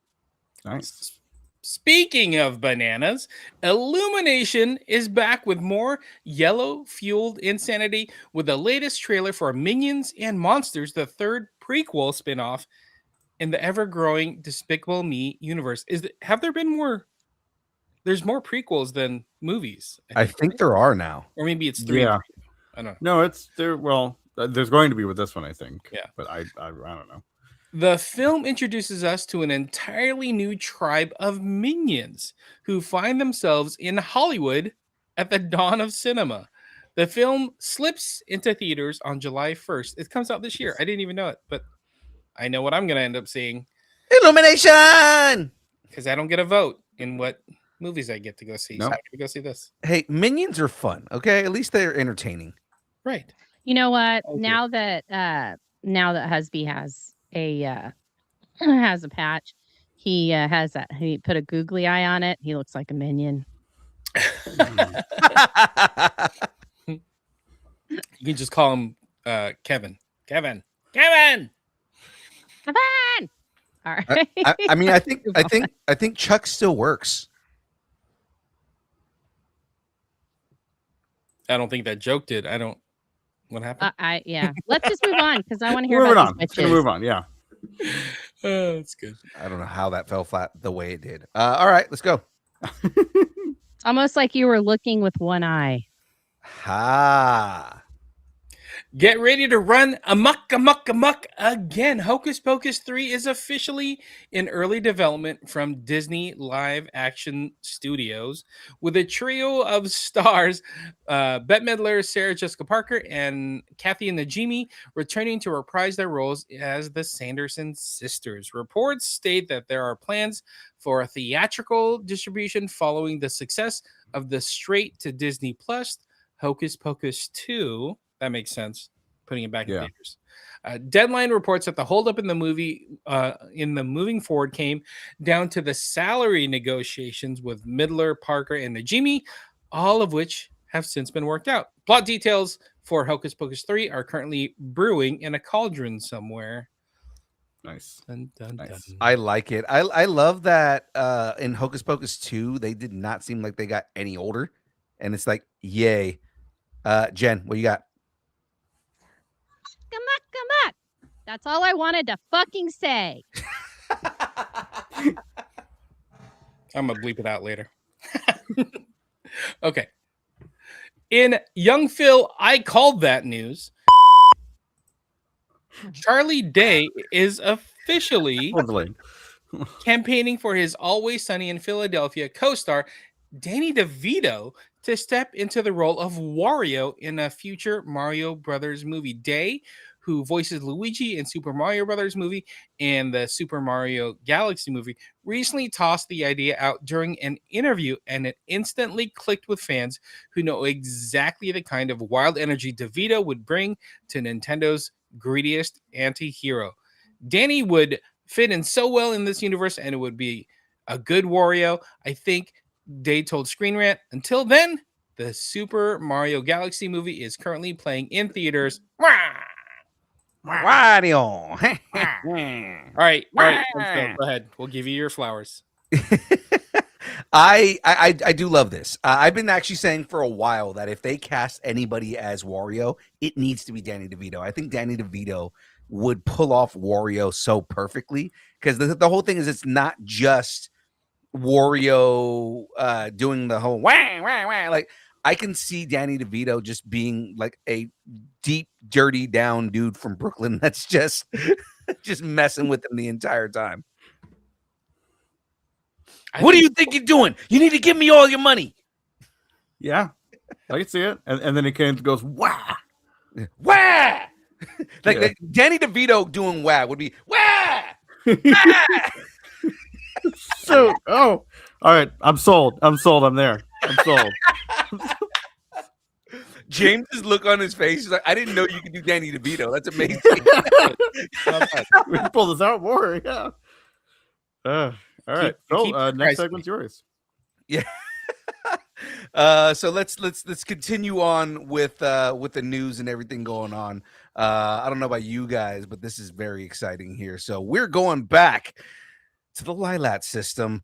E: Nice.
B: Speaking of bananas, Illumination is back with more yellow-fueled insanity with the latest trailer for Minions and Monsters, the third prequel spinoff in the ever-growing Despicable Me universe. Have there been more? There's more prequels than movies.
C: I think there are now.
B: Or maybe it's 3.
E: Yeah.
B: I don't know.
E: No, it's there. Well, there's going to be with this one, I think.
B: Yeah.
E: But I don't know.
B: The film introduces us to an entirely new tribe of minions who find themselves in Hollywood at the dawn of cinema. The film slips into theaters on July 1st. It comes out this year. I didn't even know it, but I know what I'm going to end up seeing.
C: Illumination!
B: Because I don't get a vote in what movies I get to go see.
E: Nope.
B: So I get to go see this.
C: Hey, Minions are fun, okay? At least they're entertaining.
B: Right.
D: You know what?
B: Okay.
D: Now that Husby has a patch, he put a googly eye on it. He looks like a minion.
B: You can just call him Kevin. Kevin.
D: All right.
C: I mean, I think Chuck still works.
B: I don't think that joke did. What happened?
D: Yeah. Let's just move on because I want to hear
E: Moving
D: about
E: on.
D: these
E: Let's move on. Yeah.
B: Oh, that's good.
C: I don't know how that fell flat the way it did. All right, let's go.
D: It's almost like you were looking with one eye.
C: Ha.
B: Get ready to run amok again. Hocus Pocus 3 is officially in early development from Disney Live Action Studios with a trio of stars, Bette Midler, Sarah Jessica Parker, and Kathy Najimy returning to reprise their roles as the Sanderson sisters. Reports state that there are plans for a theatrical distribution following the success of the straight-to-Disney Plus Hocus Pocus 2. That makes sense. Putting it back in theaters. Deadline reports that the holdup in the movie, in the moving forward, came down to the salary negotiations with Midler, Parker, and Najimy, all of which have since been worked out. Plot details for Hocus Pocus 3 are currently brewing in a cauldron somewhere.
E: Nice.
B: Dun, dun,
E: Nice.
B: dun.
C: I like it. I love that in Hocus Pocus 2, they did not seem like they got any older. And it's like, yay. Jen, what you got?
D: Come on. That's all I wanted to fucking say.
B: I'm going to bleep it out later. Okay. In Young Phil, I called that news. Charlie Day is officially
E: Lovely.
B: campaigning for his Always Sunny in Philadelphia co-star Danny DeVito to step into the role of Wario in a future Mario Brothers movie. Day, who voices Luigi in Super Mario Brothers movie and the Super Mario Galaxy movie, recently tossed the idea out during an interview, and it instantly clicked with fans who know exactly the kind of wild energy DeVito would bring to Nintendo's greediest anti-hero. Danny would fit in so well in this universe, and it would be a good Wario. I think they told Screen Rant. Until then, the Super Mario Galaxy movie is currently playing in theaters.
C: Wario.
B: All right, let's go. Go ahead. We'll give you your flowers.
C: I do love this. I've been actually saying for a while that if they cast anybody as Wario, it needs to be Danny DeVito. I think Danny DeVito would pull off Wario so perfectly, because the whole thing is it's not just Wario doing the whole wah, wah, wah. Like, I can see Danny DeVito just being like a deep, dirty down dude from Brooklyn that's just messing with him the entire time. What do you think you're doing? You need to give me all your money.
E: Yeah, I can see it. And then it goes, wah!
C: Wah! like Danny DeVito doing wah would be wah!
E: So, all right. I'm sold. I'm there. I'm sold.
C: James's look on his face is like, I didn't know you could do Danny DeVito. That's amazing.
E: We can pull this out more. Yeah. All right. So next segment's yours.
C: Yeah. So let's continue on with the news and everything going on. I don't know about you guys, but this is very exciting here. So we're going back to the Lilat system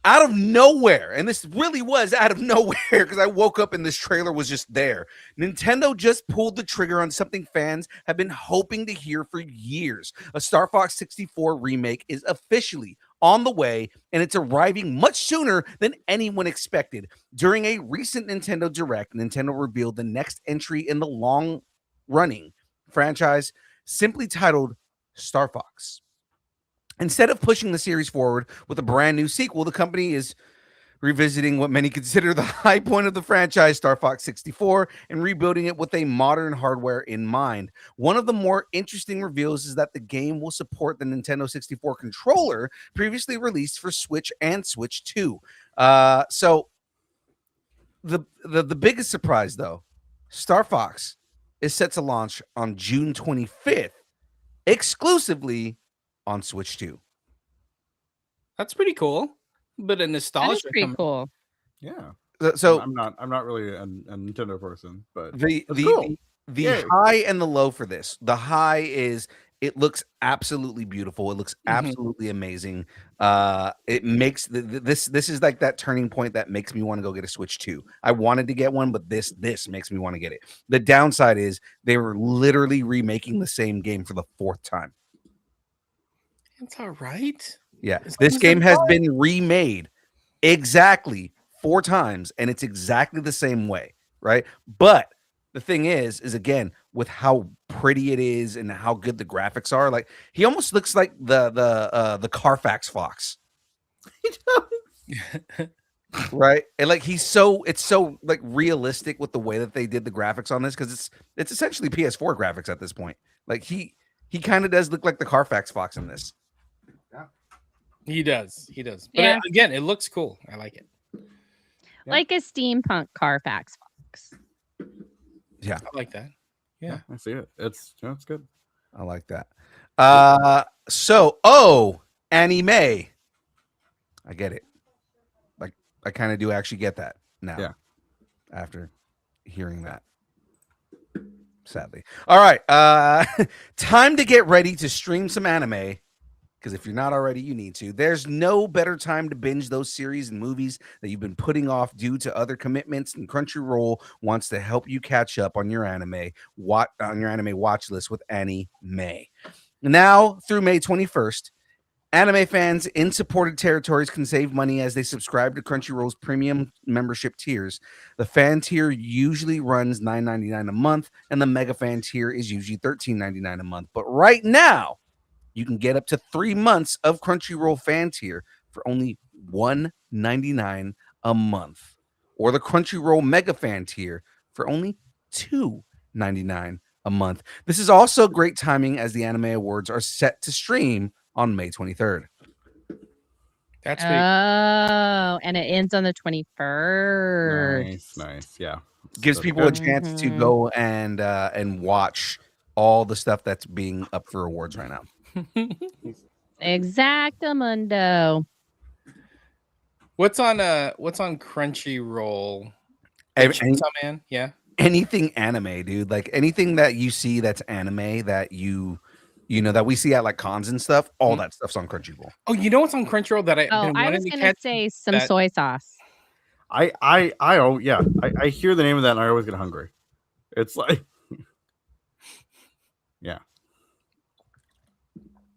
C: out of nowhere. And this really was out of nowhere, because I woke up and this trailer was just there. Nintendo just pulled the trigger on something fans have been hoping to hear for years. A Star Fox 64 remake is officially on the way, and it's arriving much sooner than anyone expected. During a recent Nintendo Direct, Nintendo revealed the next entry in the long-running franchise, simply titled Star Fox. Instead of pushing the series forward with a brand new sequel, the company is revisiting what many consider the high point of the franchise, Star Fox 64, and rebuilding it with a modern hardware in mind. One of the more interesting reveals is that the game will support the Nintendo 64 controller previously released for Switch and Switch 2. So the biggest surprise, though, Star Fox is set to launch on June 25th, exclusively on Switch 2.
B: That's pretty cool. But a
D: That
B: nostalgia.
D: is pretty cool.
E: Yeah.
C: So
E: I'm not really a Nintendo person, but
C: the
E: cool.
C: the high and the low for this. The high is it looks absolutely beautiful. It looks absolutely amazing. It makes this is like that turning point that makes me want to go get a Switch 2. I wanted to get one, but this makes me want to get it. The downside is they were literally remaking the same game for the 4th time.
B: It's all right.
C: Yeah, this game has been remade exactly 4 times, and it's exactly the same way, right? But the thing is again, with how pretty it is and how good the graphics are, like he almost looks like the Carfax Fox, right? And like it's so like realistic with the way that they did the graphics on this, because it's essentially PS4 graphics at this point. Like he kind of does look like the Carfax Fox in this.
B: He does. But
D: Yeah.
B: again, it looks cool. I like it.
D: Like a steampunk Carfax Fox.
C: Yeah,
B: I like that. Yeah.
E: I see it. It's good.
C: I like that. Anime. I get it. Like, I kind of do actually get that now.
E: Yeah.
C: After hearing that. Sadly. All right. Time to get ready to stream some anime. Because if you're not already, you need to. There's no better time to binge those series and movies that you've been putting off due to other commitments, and Crunchyroll wants to help you catch up on your anime watch list with Anime. Now through May 21st, anime fans in supported territories can save money as they subscribe to Crunchyroll's premium membership tiers. The fan tier usually runs $9.99 a month, and the mega fan tier is usually $13.99 a month. But right now, you can get up to 3 months of Crunchyroll fan tier for only $1.99 a month, or the Crunchyroll mega fan tier for only $2.99 a month. This is also great timing as the Anime Awards are set to stream on May 23rd.
B: That's sweet.
D: Oh, and it ends on the 21st.
E: Nice. Yeah.
C: Gives
E: So
C: people a
E: good.
C: chance to go and watch all the stuff that's being up for awards right now.
D: Exactamundo.
B: What's on Crunchyroll?
C: Any-
B: Chainsaw Man, yeah.
C: Anything anime, dude. Like anything that you see that's anime that you know that we see at like cons and stuff, all that stuff's on Crunchyroll.
B: Oh, you know what's on Crunchyroll that I've been
D: I
B: wanting
D: was
B: to
D: gonna
B: catch?
D: say some
B: that-
D: soy sauce.
E: I hear the name of that and I always get hungry. It's like, yeah.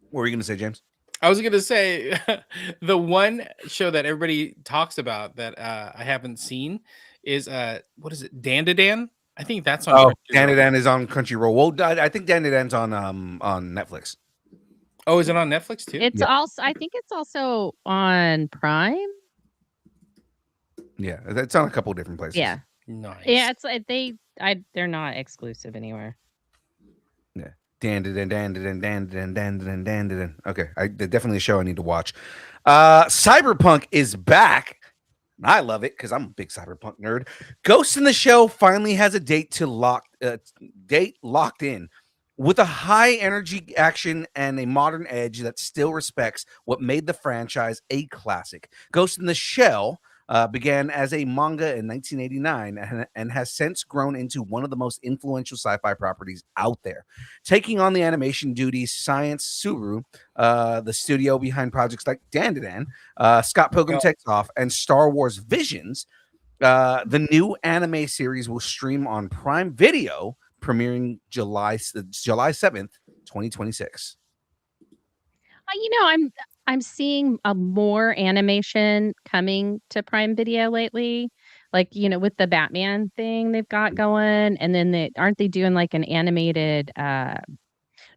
C: What were you gonna say, James?
B: I was gonna say the one show that everybody talks about that I haven't seen is what is it? Dan? I think that's on.
C: Oh,
B: Crunchyroll.
C: Dan is on Crunchyroll. Well, I think Dan on Netflix.
B: Oh, is it on Netflix too?
D: It's also, I think it's also on Prime.
C: Yeah, it's on a couple different places.
D: Yeah,
B: Nice.
D: yeah. It's like they're not exclusive anywhere.
C: Yeah. Dan. Okay, definitely a show I need to watch. Cyberpunk is back. I love it because I'm a big Cyberpunk nerd. Ghost in the Shell finally has a date locked in, with a high energy action and a modern edge that still respects what made the franchise a classic. Ghost in the Shell began as a manga in 1989 and has since grown into one of the most influential sci-fi properties out there. Taking on the animation duties, Science Suru, the studio behind projects like Dan, Scott Pilgrim Takes Off, and Star Wars Visions, the new anime series will stream on Prime Video, premiering July 7th, 2026.
D: I'm seeing more animation coming to Prime Video lately, like with the Batman thing they've got going, and then aren't they doing like an animated?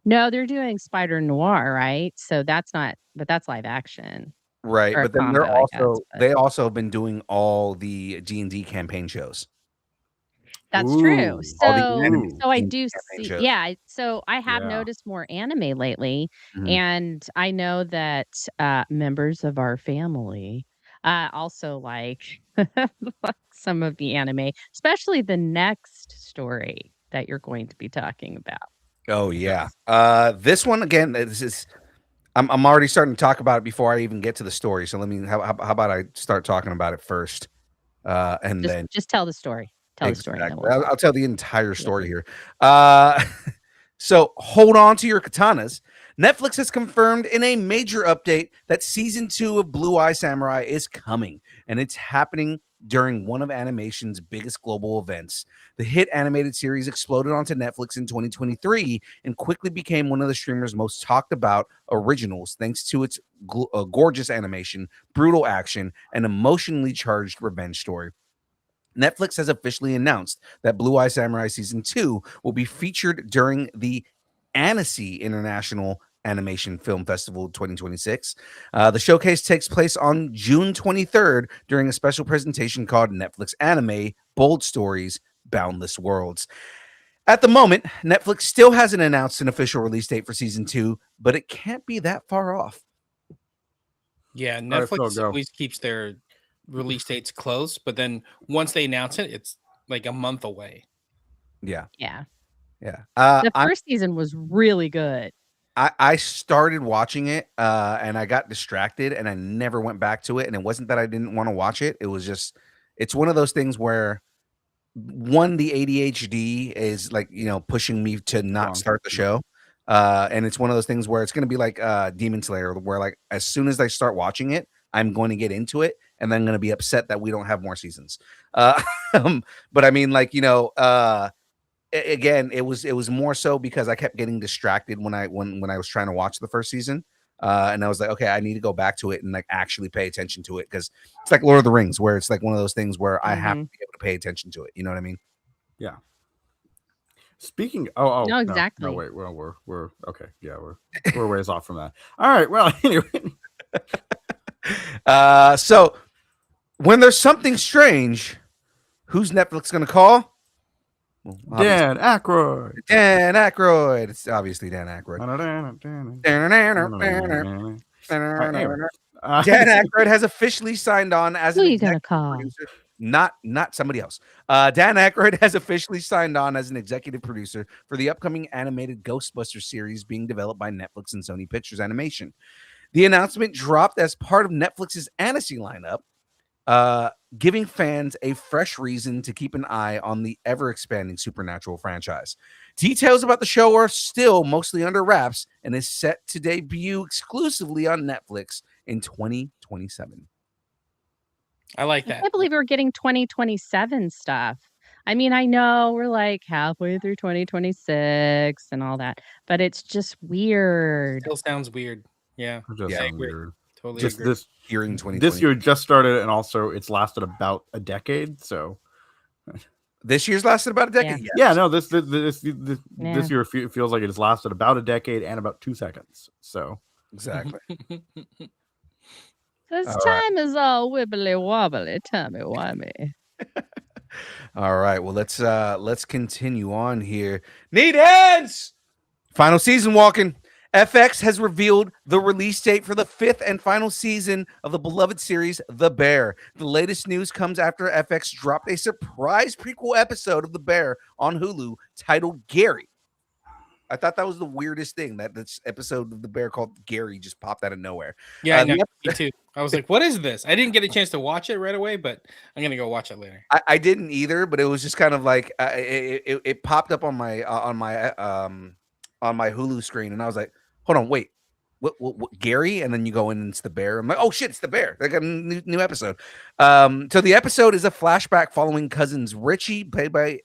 D: No, they're doing Spider Noir, right? So that's live action,
C: right?
D: Or a
C: But then
D: combo,
C: they also have been doing all the D&D campaign shows.
D: That's true.
E: Ooh,
D: So I do
C: campaign
D: see,
C: shows.
D: yeah. So I have
E: Yeah.
D: noticed more anime lately,
C: Mhm.
D: and I know that members of our family also like some of the anime, especially the next story that you're going to be talking about.
C: Oh yeah. This one again. I'm already starting to talk about it before I even get to the story. So how about I start talking about it first, and then
D: Just tell the story. Tell the story. and then
C: exactly.
D: we'll
C: I'll tell the entire story here. So hold on to your katanas. Netflix has confirmed in a major update that season 2 of Blue Eye Samurai is coming, and it's happening during one of animation's biggest global events. The hit animated series exploded onto Netflix in 2023 and quickly became one of the streamer's most talked about originals thanks to its gorgeous animation, brutal action, and emotionally charged revenge story. Netflix has officially announced that Blue Eye Samurai Season 2 will be featured during the Annecy International Animation Film Festival 2026. The showcase takes place on June 23rd during a special presentation called Netflix Anime Bold Stories, Boundless Worlds. At the moment, Netflix still hasn't announced an official release date for Season 2, but it can't be that far off.
B: Yeah,
E: right,
B: Netflix
E: Phil, go.
B: always keeps their release dates close, but then once they announce it, it's like a month away.
C: Yeah.
D: Yeah.
C: The
D: first season was really good.
C: I started watching it and I got distracted and I never went back to it. And it wasn't that I didn't want to watch it. It was just, it's one of those things where the ADHD is like, pushing me to not start the show. And it's one of those things where it's going to be like Demon Slayer, where like, as soon as I start watching it, I'm going to get into it and then going to be upset that we don't have more seasons. But I mean, like, again, it was more so because I kept getting distracted when I was trying to watch the first season. And I was like, okay, I need to go back to it and like actually pay attention to it, because it's like Lord of the Rings, where it's like one of those things where I have to be able to pay attention to it. You know what I mean?
E: Yeah. Speaking. Oh,
D: No, exactly.
E: No, wait. Well, we're okay. Yeah, we're ways off from that. All right. Well, anyway.
C: So when there's something strange, who's Netflix going to call? Well,
E: Dan Aykroyd.
C: Dan Aykroyd. It's obviously Dan Aykroyd. Dan Aykroyd has officially signed on as
D: Who
C: an
D: are you gonna
C: executive
D: call?
C: producer. Not somebody else. Dan Aykroyd has officially signed on as an executive producer for the upcoming animated Ghostbusters series being developed by Netflix and Sony Pictures Animation. The announcement dropped as part of Netflix's Annecy lineup, giving fans a fresh reason to keep an eye on the ever-expanding Supernatural franchise. Details about the show are still mostly under wraps and is set to debut exclusively on Netflix in 2027.
B: I like
D: I
B: that.
D: can't believe we're getting 2027 stuff. I mean, I know we're like halfway through 2026 and all that, but it's just weird.
B: Still sounds weird. Yeah.
E: Just
C: Yeah, I
E: sounds
B: agree.
E: weird.
B: Totally
E: Just
B: agree.
C: Hearing
E: this
C: 2020.
E: year just started, and also it's lasted about a decade. So
C: This year's lasted about a decade. Yes.
E: yeah, no, this
D: Yeah.
E: year feels like it has lasted about a decade and about 2 seconds. So
C: Exactly.
D: This
C: All right.
D: time is all wibbly wobbly, tummy wummy.
C: All right. Well, let's continue on here. Need hands. Final season walking. FX has revealed the release date for the 5th and final season of the beloved series, The Bear. The latest news comes after FX dropped a surprise prequel episode of The Bear on Hulu titled Gary. I thought that was the weirdest thing, that this episode of The Bear called Gary just popped out of nowhere.
B: Yeah, I know,
C: the
B: me too. I was like, what is this? I didn't get a chance to watch it right away, but I'm going to go watch it later.
C: I didn't either, but it was just kind of like it popped up on my Hulu screen, and I was like, hold on, wait, what Gary? And then you go in and it's The Bear. I'm like, oh shit, it's The Bear. They got a new episode. So the episode is a flashback following cousins Richie, played by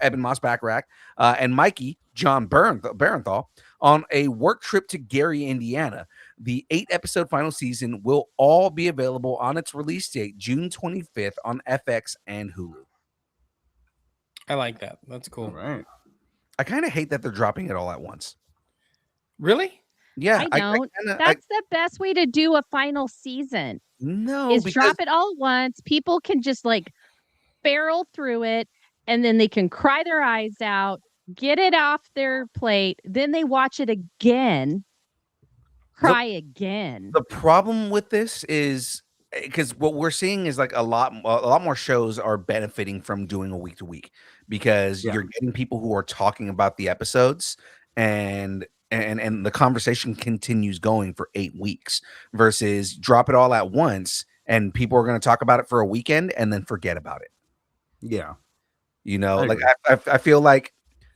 C: Eben Moss Backrack, and Mikey John Barenthal on a work trip to Gary, Indiana. The 8-episode final season will all be available on its release date, June 25th, on FX and Hulu.
B: I like that. That's
E: all
B: cool.
E: right.
C: I kind of hate that they're dropping it all at once.
B: Really?
C: Yeah,
D: I don't. That's the best way to do a final season.
C: No,
D: is
C: because
D: drop it all at once. People can just like barrel through it, and then they can cry their eyes out, get it off their plate, then they watch it again, cry again.
C: the problem with this is because what we're seeing is like a lot more shows are benefiting from doing a week to week, because
E: Yeah.
C: you're getting people who are talking about the episodes, and the conversation continues going for 8 weeks, versus drop it all at once and people are going to talk about it for a weekend and then forget about it.
E: Yeah.
C: Like
E: agree.
C: I feel like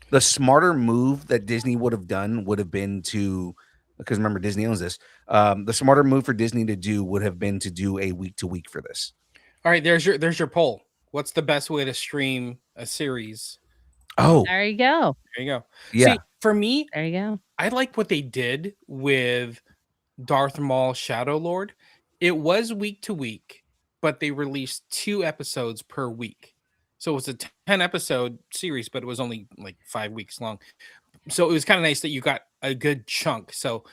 C: the smarter move that Disney would have done would have been to, because remember Disney owns this, the smarter move for Disney to do would have been to do a week to week for this.
B: All right, there's your poll. What's the best way to stream a series?
C: Oh,
D: There you go.
B: There you go.
C: yeah.
B: See, for me,
D: There you go.
B: I like what they did with Darth Maul Shadow Lord. It was week to week, but they released 2 episodes per week. So it was a 10-episode series, but it was only like 5 weeks long. So it was kind of nice that you got a good chunk. So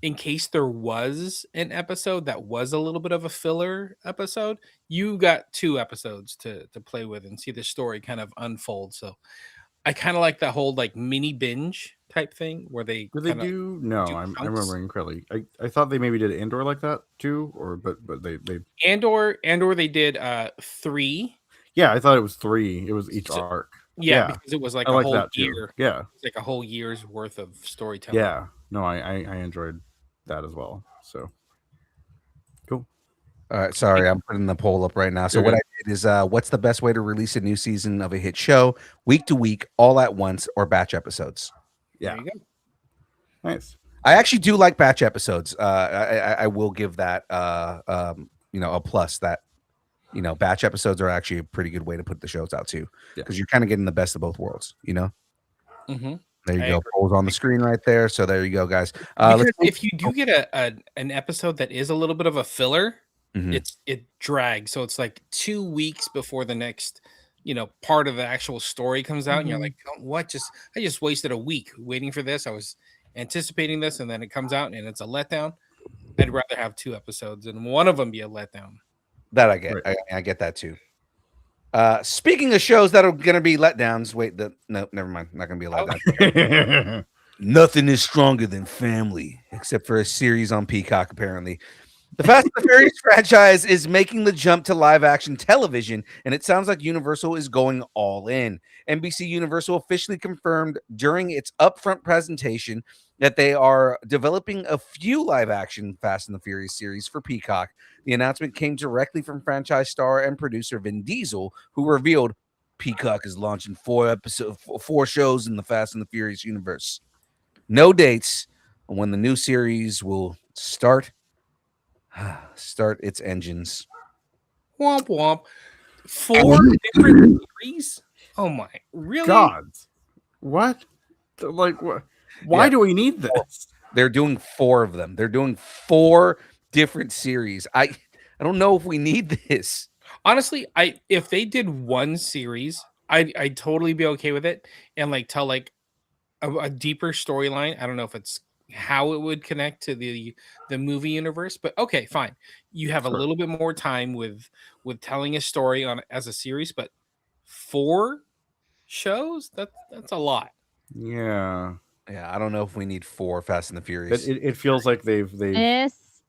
B: in case there was an episode that was a little bit of a filler episode, you got 2 episodes to play with and see the story kind of unfold. So I kind of like that whole like mini binge type thing where they
E: Did they
B: kinda
E: do? No,
B: do
E: I'm
B: chunks.
E: remembering correctly. I thought they maybe did Andor like that too, but they
B: Andor they did 3.
E: yeah, I thought it was 3. It was each
B: So-
E: arc.
B: Yeah,
E: Yeah,
B: because it was like
E: I
B: a
E: like
B: whole
E: that too.
B: year.
E: Yeah,
B: It's like a whole year's worth of storytelling.
E: yeah. No, I enjoyed that as well. So cool.
C: All right, sorry, I'm putting the poll up right now. So
E: You're
C: what
E: good.
C: I did is, what's the best way to release a new season of a hit show? Week to week, all at once, or batch episodes?
E: Yeah,
B: There you go.
E: nice.
C: I actually do like batch episodes. I will give that a plus. That batch episodes are actually a pretty good way to put the shows out too,
E: Yeah.
C: because you're kind of getting the best of both worlds.
B: Mm-hmm.
C: There you
B: I
C: go.
B: agree.
C: Polls on the screen right there. So there you go, guys.
B: Because
C: Let's
B: if you do get an episode that is a little bit of a filler,
C: Mhm.
B: it drags. So it's like 2 weeks before the next, part of the actual story comes out, and you're
D: Mhm.
B: like, "Oh, what? I just wasted a week waiting for this. I was anticipating this, and then it comes out and it's a letdown." I'd rather have 2 episodes and one of them be a letdown.
C: that I get.
E: Right.
C: I get that too. Speaking of shows that are going to be letdowns, no, never mind. Not going to be a letdown. Nothing is stronger than family, except for a series on Peacock, apparently. The Fast and the Furious franchise is making the jump to live-action television, and it sounds like Universal is going all in. NBC Universal officially confirmed during its upfront presentation that they are developing a few live-action Fast and the Furious series for Peacock. The announcement came directly from franchise star and producer Vin Diesel, who revealed Peacock is launching 4 shows in the Fast and the Furious universe. No dates on when the new series will start its engines.
B: Womp womp. 4 different series? Oh my, really?
E: God. What? Like, what? Why do we need this?
C: They're doing 4 of them. They're doing 4 different series. I don't know if we need this.
B: Honestly, if they did one series, I'd totally be okay with it and like tell like a deeper storyline. I don't know if it's how it would connect to the movie universe, but okay, fine. You have a little bit more time with telling a story on as a series, but 4 shows, that's a lot.
E: Yeah.
C: I don't know if we need 4 Fast and the Furious.
E: It feels like they've
D: This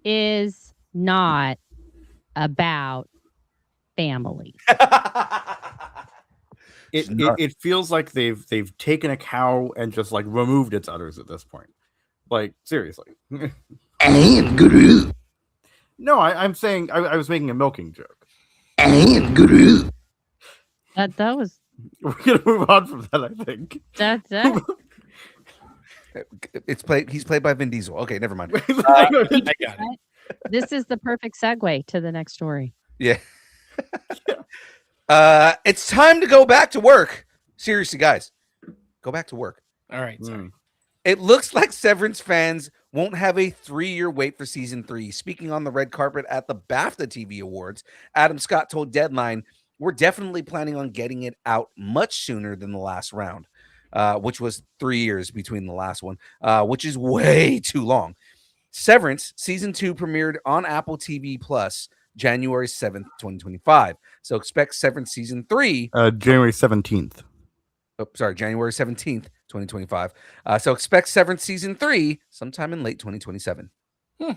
D: is not about family.
E: It feels like they've taken a cow and just like removed its udders at this point. Like, seriously. No, I'm saying I was making a milking joke.
D: That was
E: We're gonna move on from that, I think.
D: that.
C: He's played by Vin Diesel. Okay, never mind.
B: I got it.
D: This is the perfect segue to the next story.
C: Yeah. It's time to go back to work. Seriously, guys, go back to work.
B: All right. Sorry.
C: It looks like Severance fans won't have a 3-year wait for season 3. Speaking on the red carpet at the BAFTA TV Awards, Adam Scott told Deadline, "We're definitely planning on getting it out much sooner than the last round," which was 3 years between the last one, which is way too long. Severance season 2 premiered on Apple TV Plus January 7th, 2025. So expect Severance season 3
E: January 17th.
C: Oh, sorry, January 17th, 2025. So expect Severance season 3 sometime in late 2027.
B: All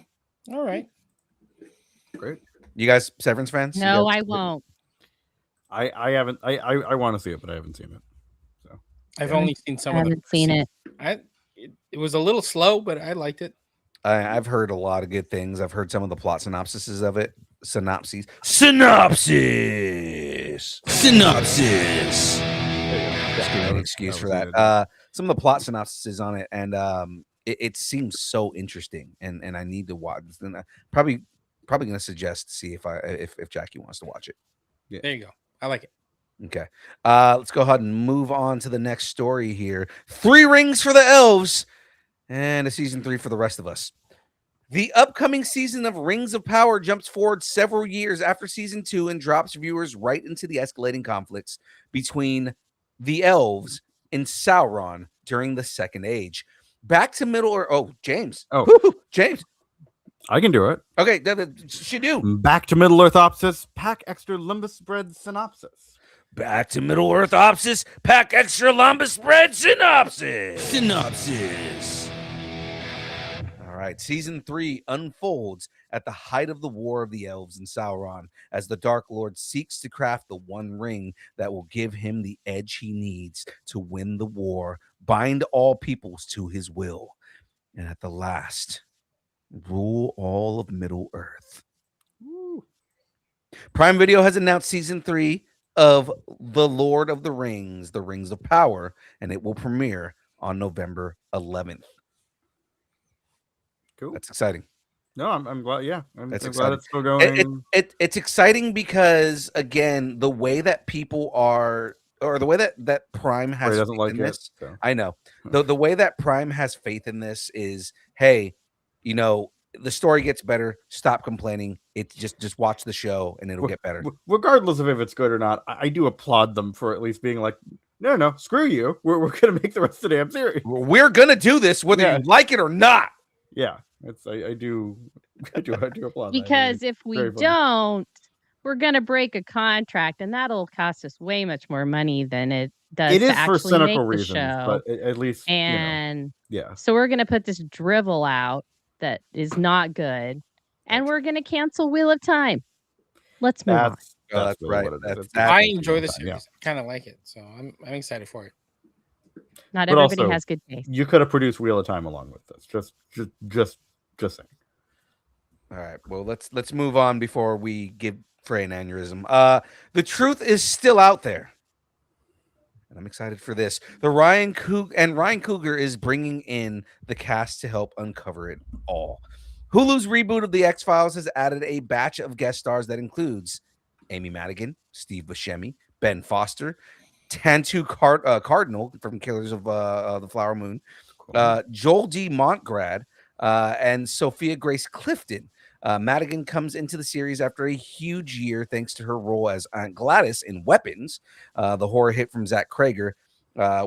B: right.
E: Great.
C: You guys Severance fans?
D: No, I won't.
E: I haven't. I want to see it, but I haven't seen it. So
B: I've only seen some
D: I
B: of
D: haven't seen it.
B: It was a little slow, but I liked it.
C: I've heard a lot of good things. I've heard some of the plot synopsises of it. Synopsis. Just give me an excuse for that. Some of the plot synopsises on it, and it seems so interesting, and I need to watch. And probably going to suggest to see if Jackie wants to watch it.
B: Yeah. There you go. I like it.
C: Okay. Let's go ahead and move on to the next story here. 3 rings for the elves and a season 3 for the rest of us. The upcoming season of Rings of Power jumps forward several years after season 2 and drops viewers right into the escalating conflicts between the elves and Sauron during the Second Age. Back to Middle-earth. Oh, James.
E: Oh,
C: James.
E: I can do it.
C: Okay, she do.
E: Back to Middle Earth Opsis. Pack extra lumbus spread synopsis.
C: Back to Middle Earth Opsis. Pack extra lumbus spread synopsis. All right, season 3 unfolds at the height of the War of the Elves and Sauron as the Dark Lord seeks to craft the one ring that will give him the edge he needs to win the war, bind all peoples to his will, and at the last, rule all of Middle Earth. Woo. Prime Video has announced season 3 of The Lord of the Rings of Power, and it will premiere on November 11th.
E: Cool.
C: That's exciting.
E: No, I'm glad. Yeah, I'm glad
C: exciting.
E: it's still going.
C: It's exciting because, again, the way that people are, or the way that Prime has
E: doesn't like
C: this.
E: So.
C: I know the way that Prime has faith in this is, hey, the story gets better. Stop complaining. It's just watch the show and it'll get better.
E: Regardless of if it's good or not, I do applaud them for at least being like, no, screw you. We're gonna make the rest of the damn series.
C: We're gonna do this whether you like it or not.
E: Yeah, I do applaud
D: because
E: that.
D: if we don't, we're gonna break a contract, and that'll cost us way much more money than it does
E: It
D: to
E: is for
D: actually make
E: cynical
D: the
E: reasons,
D: show.
E: but at least
D: And
E: yeah.
D: so we're gonna put this drivel out that is not good, and we're gonna cancel Wheel of Time. Let's move on.
C: That's
E: really
C: right.
E: what it is.
C: That's
B: I
C: exactly
B: enjoy the
E: time, yeah.
B: series. I kind of like it, so I'm excited for it.
D: Not
E: But
D: everybody
E: also,
D: has good taste.
E: You could have produced Wheel of Time along with this. Just saying.
C: All right. Well, let's move on before we give Frey an aneurysm. The truth is still out there, and I'm excited for this. Ryan Coogler is bringing in the cast to help uncover it all. Hulu's reboot of the X-Files has added a batch of guest stars that includes Amy Madigan, Steve Buscemi, Ben Foster, Tantu Cardinal from Killers of the Flower Moon, Joel D. Montgrad, and Sophia Grace Clifton. Madigan comes into the series after a huge year thanks to her role as Aunt Gladys in Weapons, the horror hit from Zach Crager,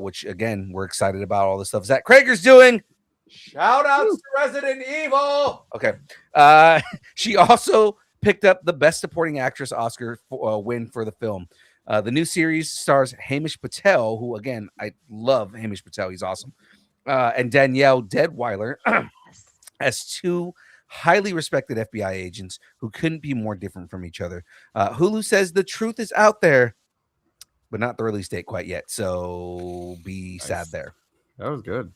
C: which, again, we're excited about all the stuff Zach Crager's doing. Shout outs to Resident Evil. Okay. She also picked up the Best Supporting Actress Oscar win for the film. The new series stars Hamish Patel, who, again, I love Hamish Patel. He's awesome. And Danielle Deadweiler as two highly respected FBI agents who couldn't be more different from each other. Hulu says the truth is out there, but not the release date quite yet. So be sad there.
E: That was good.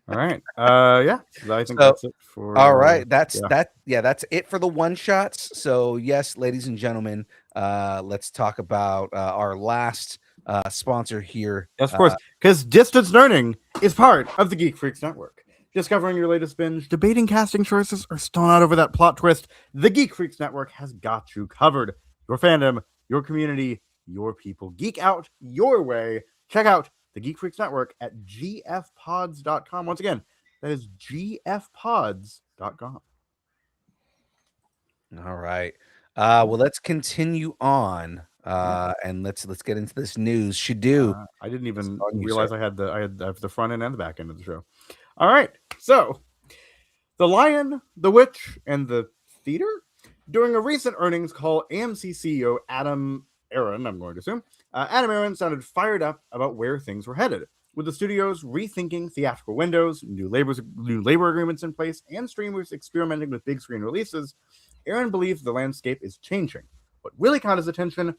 E: All right. Yeah. I think that's it for.
C: All right. That's it for the one shots. So yes, ladies and gentlemen, let's talk about our last sponsor here.
E: Yes, of course, because distance learning is part of the Geek Freaks Network. Discovering your latest binge, debating casting choices, or stoned out over that plot twist, the Geek Freaks Network has got you covered. Your fandom, your community, your people. Geek out your way. Check out the Geek Freaks Network at gfpods.com. Once again, that is gfpods.com.
C: All right. Well, let's continue on. And let's get into this news. Shadu.
E: I didn't even realize I had the front end and the back end of the show. All right. So, The Lion, the Witch, and the Theater. During a recent earnings call, AMC CEO Adam Aron, I'm going to assume, Adam Aron sounded fired up about where things were headed, with the studios rethinking theatrical windows, new labor agreements in place, and streamers experimenting with big screen releases. Aron believes the landscape is changing. What really caught his attention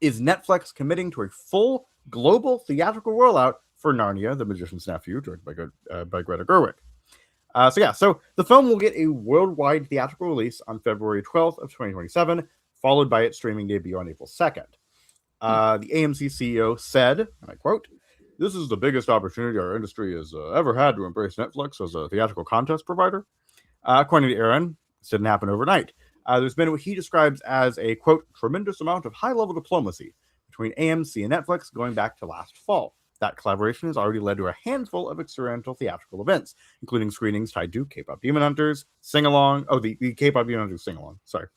E: is Netflix committing to a full global theatrical rollout for Narnia, the Magician's Nephew, directed by Greta Gerwig. So the film will get a worldwide theatrical release on February 12th of 2027, followed by its streaming debut on April 2nd. The AMC CEO said, and I quote, "This is the biggest opportunity our industry has ever had to embrace Netflix as a theatrical content provider." According to Aron, this didn't happen overnight. There's been what he describes as a, quote, "tremendous amount of high-level diplomacy between AMC and Netflix going back to last fall. That collaboration has already led to a handful of experimental theatrical events, including screenings tied to K-pop Demon Hunters, Sing-Along, the K-pop Demon Hunters Sing-Along, sorry,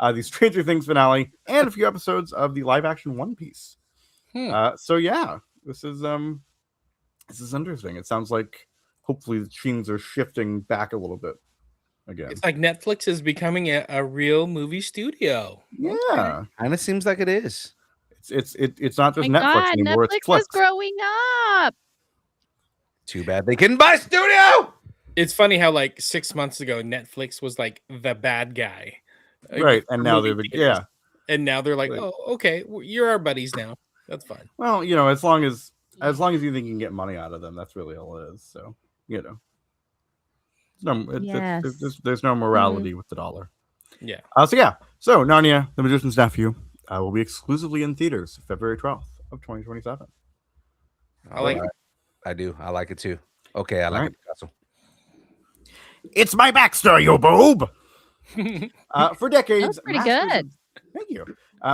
E: the Stranger Things finale, and a few episodes of the live-action One Piece." So yeah, this is interesting. It sounds like hopefully the things are shifting back a little bit again.
B: It's like Netflix is becoming a real movie studio.
E: Yeah,
C: Kind of seems like it is.
E: It's not just
D: My
E: Netflix
D: God,
E: anymore.
D: Netflix
E: It's Flix.
D: is growing up.
C: Too bad they couldn't buy studio.
B: It's funny how like 6 months ago Netflix was like the bad guy,
E: Right, and now they're
B: movie
E: the
B: theaters.
E: yeah.
B: And now they're like,
E: Right.
B: oh, okay, you're our buddies now. That's fine.
E: Well, as long as you think you can get money out of them, that's really all it is. So there's no morality with the dollar.
B: Yeah.
E: So Narnia, the Magician's Nephew, will be exclusively in theaters February 12th of 2027.
B: I like it.
C: I do. I like it too. Okay, I like it, Picasso.
E: It's my backstory, you boob. For decades,
D: That was pretty good.
E: Thank you.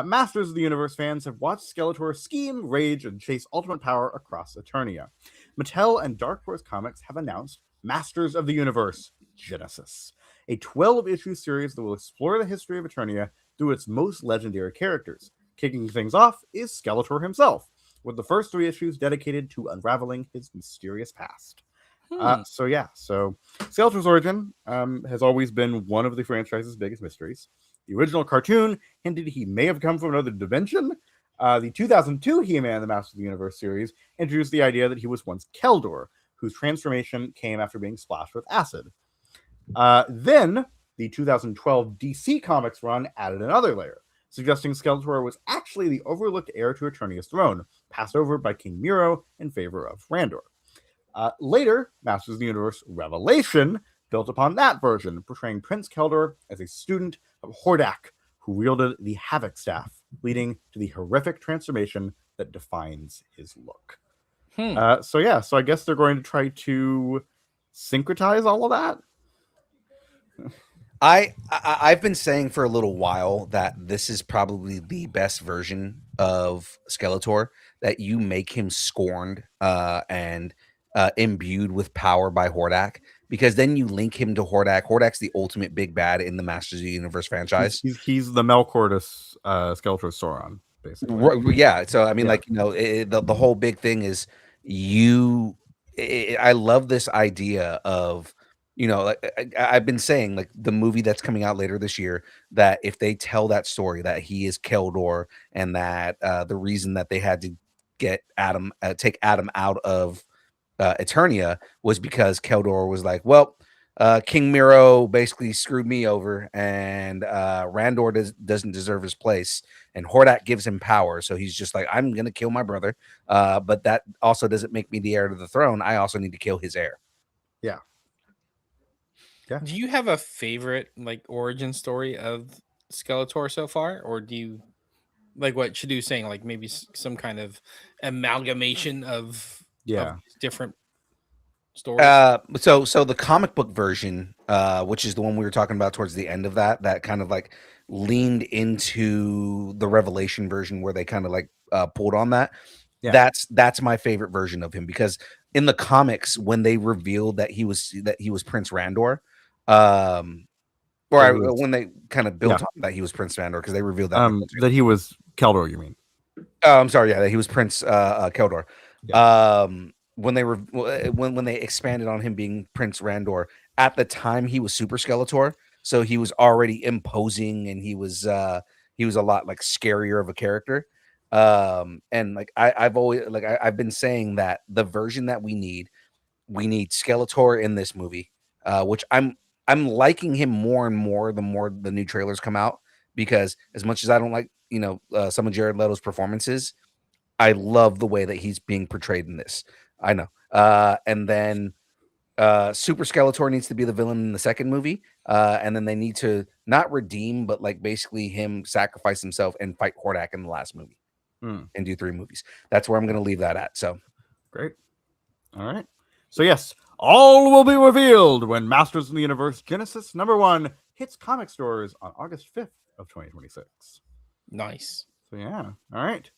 E: Masters of the Universe fans have watched Skeletor scheme, rage, and chase ultimate power across Eternia. Mattel and Dark Horse Comics have announced Masters of the Universe Genesis, a 12-issue series that will explore the history of Eternia through its most legendary characters. Kicking things off is Skeletor himself, with the first 3 issues dedicated to unraveling his mysterious past. So Skeletor's origin has always been one of the franchise's biggest mysteries. The original cartoon hinted he may have come from another dimension. The 2002 He-Man the Master of the Universe series introduced the idea that he was once Keldor, whose transformation came after being splashed with acid. Then the 2012 DC Comics run added another layer, suggesting Skeletor was actually the overlooked heir to Eternia's throne, passed over by King Miro in favor of Randor. Later, Masters of the Universe Revelation built upon that version, portraying Prince Keldor as a student of Hordak, who wielded the Havoc Staff, leading to the horrific transformation that defines his look. So I guess they're going to try to syncretize all of that.
C: I've been saying for a little while that this is probably the best version of Skeletor, that you make him scorned and imbued with power by Hordak, because then you link him to Hordak. Hordak's the ultimate big bad in the Masters of the Universe franchise.
E: He's the Melkortis Skeletor Sauron, basically.
C: Yeah. So I mean, the whole big thing is I love this idea of, I've been saying, like, the movie that's coming out later this year, that if they tell that story that he is Keldor, and that the reason that they had to get take Adam out of Eternia was because Keldor was like, well, King Miro basically screwed me over, and Randor doesn't deserve his place, and Hordak gives him power, so he's just like, I'm gonna kill my brother, but that also doesn't make me the heir to the throne. I also need to kill his heir.
E: Yeah.
B: Do you have a favorite origin story of Skeletor so far, or do you like what Shadu's saying, like maybe some kind of amalgamation of different stories?
C: So the comic book version, which is the one we were talking about towards the end of that kind of like leaned into the Revelation version, where they kind of like pulled on that. Yeah. That's my favorite version of him, because in the comics, when they revealed that he was Prince Randor, when they kind of built on that he was Prince Randor, because they revealed that
E: he was Keldor, you mean?
C: I'm sorry, that he was Prince Keldor. Yeah. When they expanded on him being Prince Randor, at the time he was Super Skeletor, so he was already imposing, and he was a lot like scarier of a character. And like I've been saying that the version that we need Skeletor in this movie, which I'm liking him more and more the more the new trailers come out, because as much as I don't like some of Jared Leto's performances, I love the way that he's being portrayed in this. I know. And then Super Skeletor needs to be the villain in the second movie. And then they need to not redeem, but like basically him sacrifice himself and fight Hordak in the last movie and do 3 movies. That's where I'm going to leave that at. So
E: great. All right. So yes, all will be revealed when Masters of the Universe Genesis #1 hits comic stores on August 5th of 2026.
B: Nice.
E: So yeah. All right.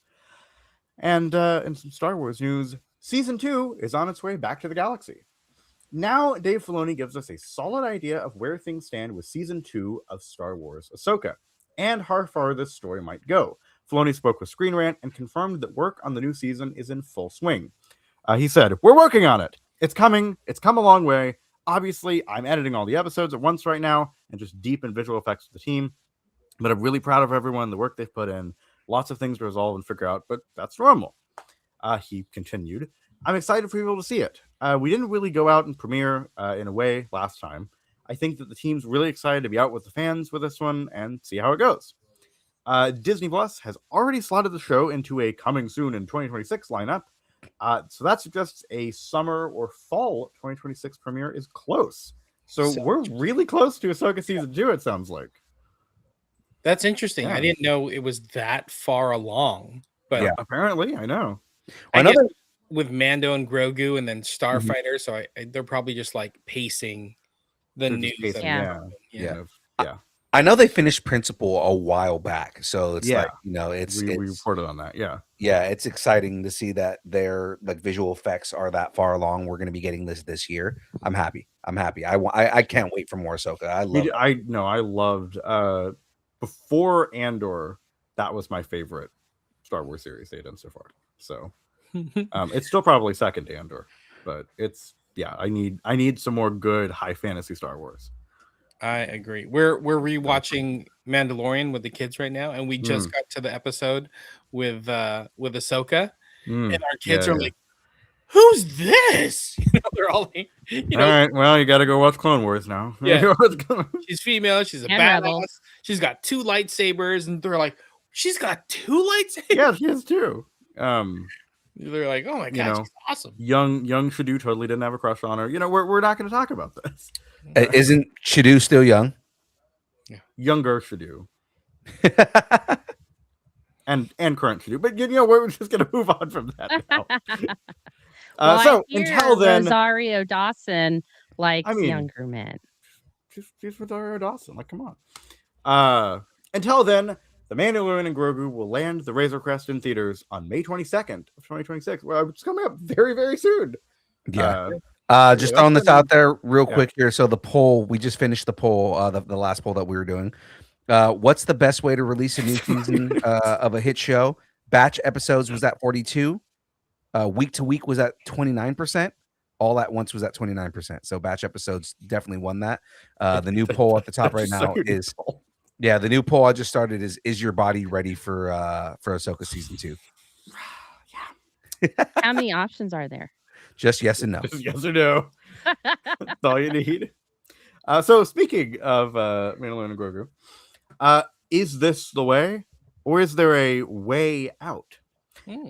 E: And in some Star Wars news, Season 2 is on its way back to the galaxy. Now, Dave Filoni gives us a solid idea of where things stand with Season 2 of Star Wars Ahsoka, and how far this story might go. Filoni spoke with Screen Rant and confirmed that work on the new season is in full swing. He said, "We're working on it. It's coming. It's come a long way. Obviously, I'm editing all the episodes at once right now and just deep in visual effects with the team. But I'm really proud of everyone, the work they've put in. Lots of things to resolve and figure out, but that's normal." He continued, "I'm excited for people to see it. We didn't really go out and premiere in a way last time. I think that the team's really excited to be out with the fans with this one and see how it goes." Disney Plus has already slotted the show into a coming soon in 2026 lineup. So that suggests a summer or fall 2026 premiere is close. So we're really close to Ahsoka Season 2, it sounds like.
B: That's interesting. Yeah. I didn't know it was that far along. But
E: apparently, I know.
B: I guess with Mando and Grogu and then Starfighter, so they're probably just like pacing the news.
C: I know they finished Principal a while back, so it's like, we
E: reported on that.
C: Yeah, it's exciting to see that their like visual effects are that far along. We're going to be getting this year. I'm happy. I can't wait for more Ahsoka.
E: I loved before Andor. That was my favorite Star Wars series they've done so far. So it's still probably second to Andor, but I need some more good high fantasy Star Wars.
B: I agree. We're rewatching Mandalorian with the kids right now, and we just got to the episode with Ahsoka, and our kids are like, "Who's this?" They're all like,
E: All right, well, you got to go watch Clone Wars now.
B: Yeah. She's female. She's a
D: And
B: badass.
D: Rebels.
B: She's got 2 lightsabers, and they're like, "She's got 2 lightsabers."
E: Yeah, she has too.
B: They're like, "Oh my god, she's awesome."
E: Young Shadu totally didn't have a crush on her. We're not going to talk about this.
C: Isn't Shadu still young?
B: Yeah.
E: Younger Shadu. and current Shadu. But we're just going to move on from that now.
D: Well,
E: So
D: I hear
E: until then,
D: Rosario Dawson likes younger men.
E: She's Rosario Dawson. Like, come on. Until then, The Mandalorian and Grogu will land the Razor Crest in theaters on May 22nd of 2026. Well, it's coming up very, very soon.
C: Yeah. Just throwing this out there real quick here. So the poll, we just finished the poll, the last poll that we were doing. What's the best way to release a new season of a hit show? Batch episodes was at 42. Week to week was at 29%. All at once was at 29%. So batch episodes definitely won that. The new poll at the top right now is the new poll I just started is your body ready for Ahsoka season 2?
D: How many options are there?
C: Just yes and no.
E: Just yes or no. That's all you need. So speaking of Mandalorian and Grogu, is this the way, or is there a way out?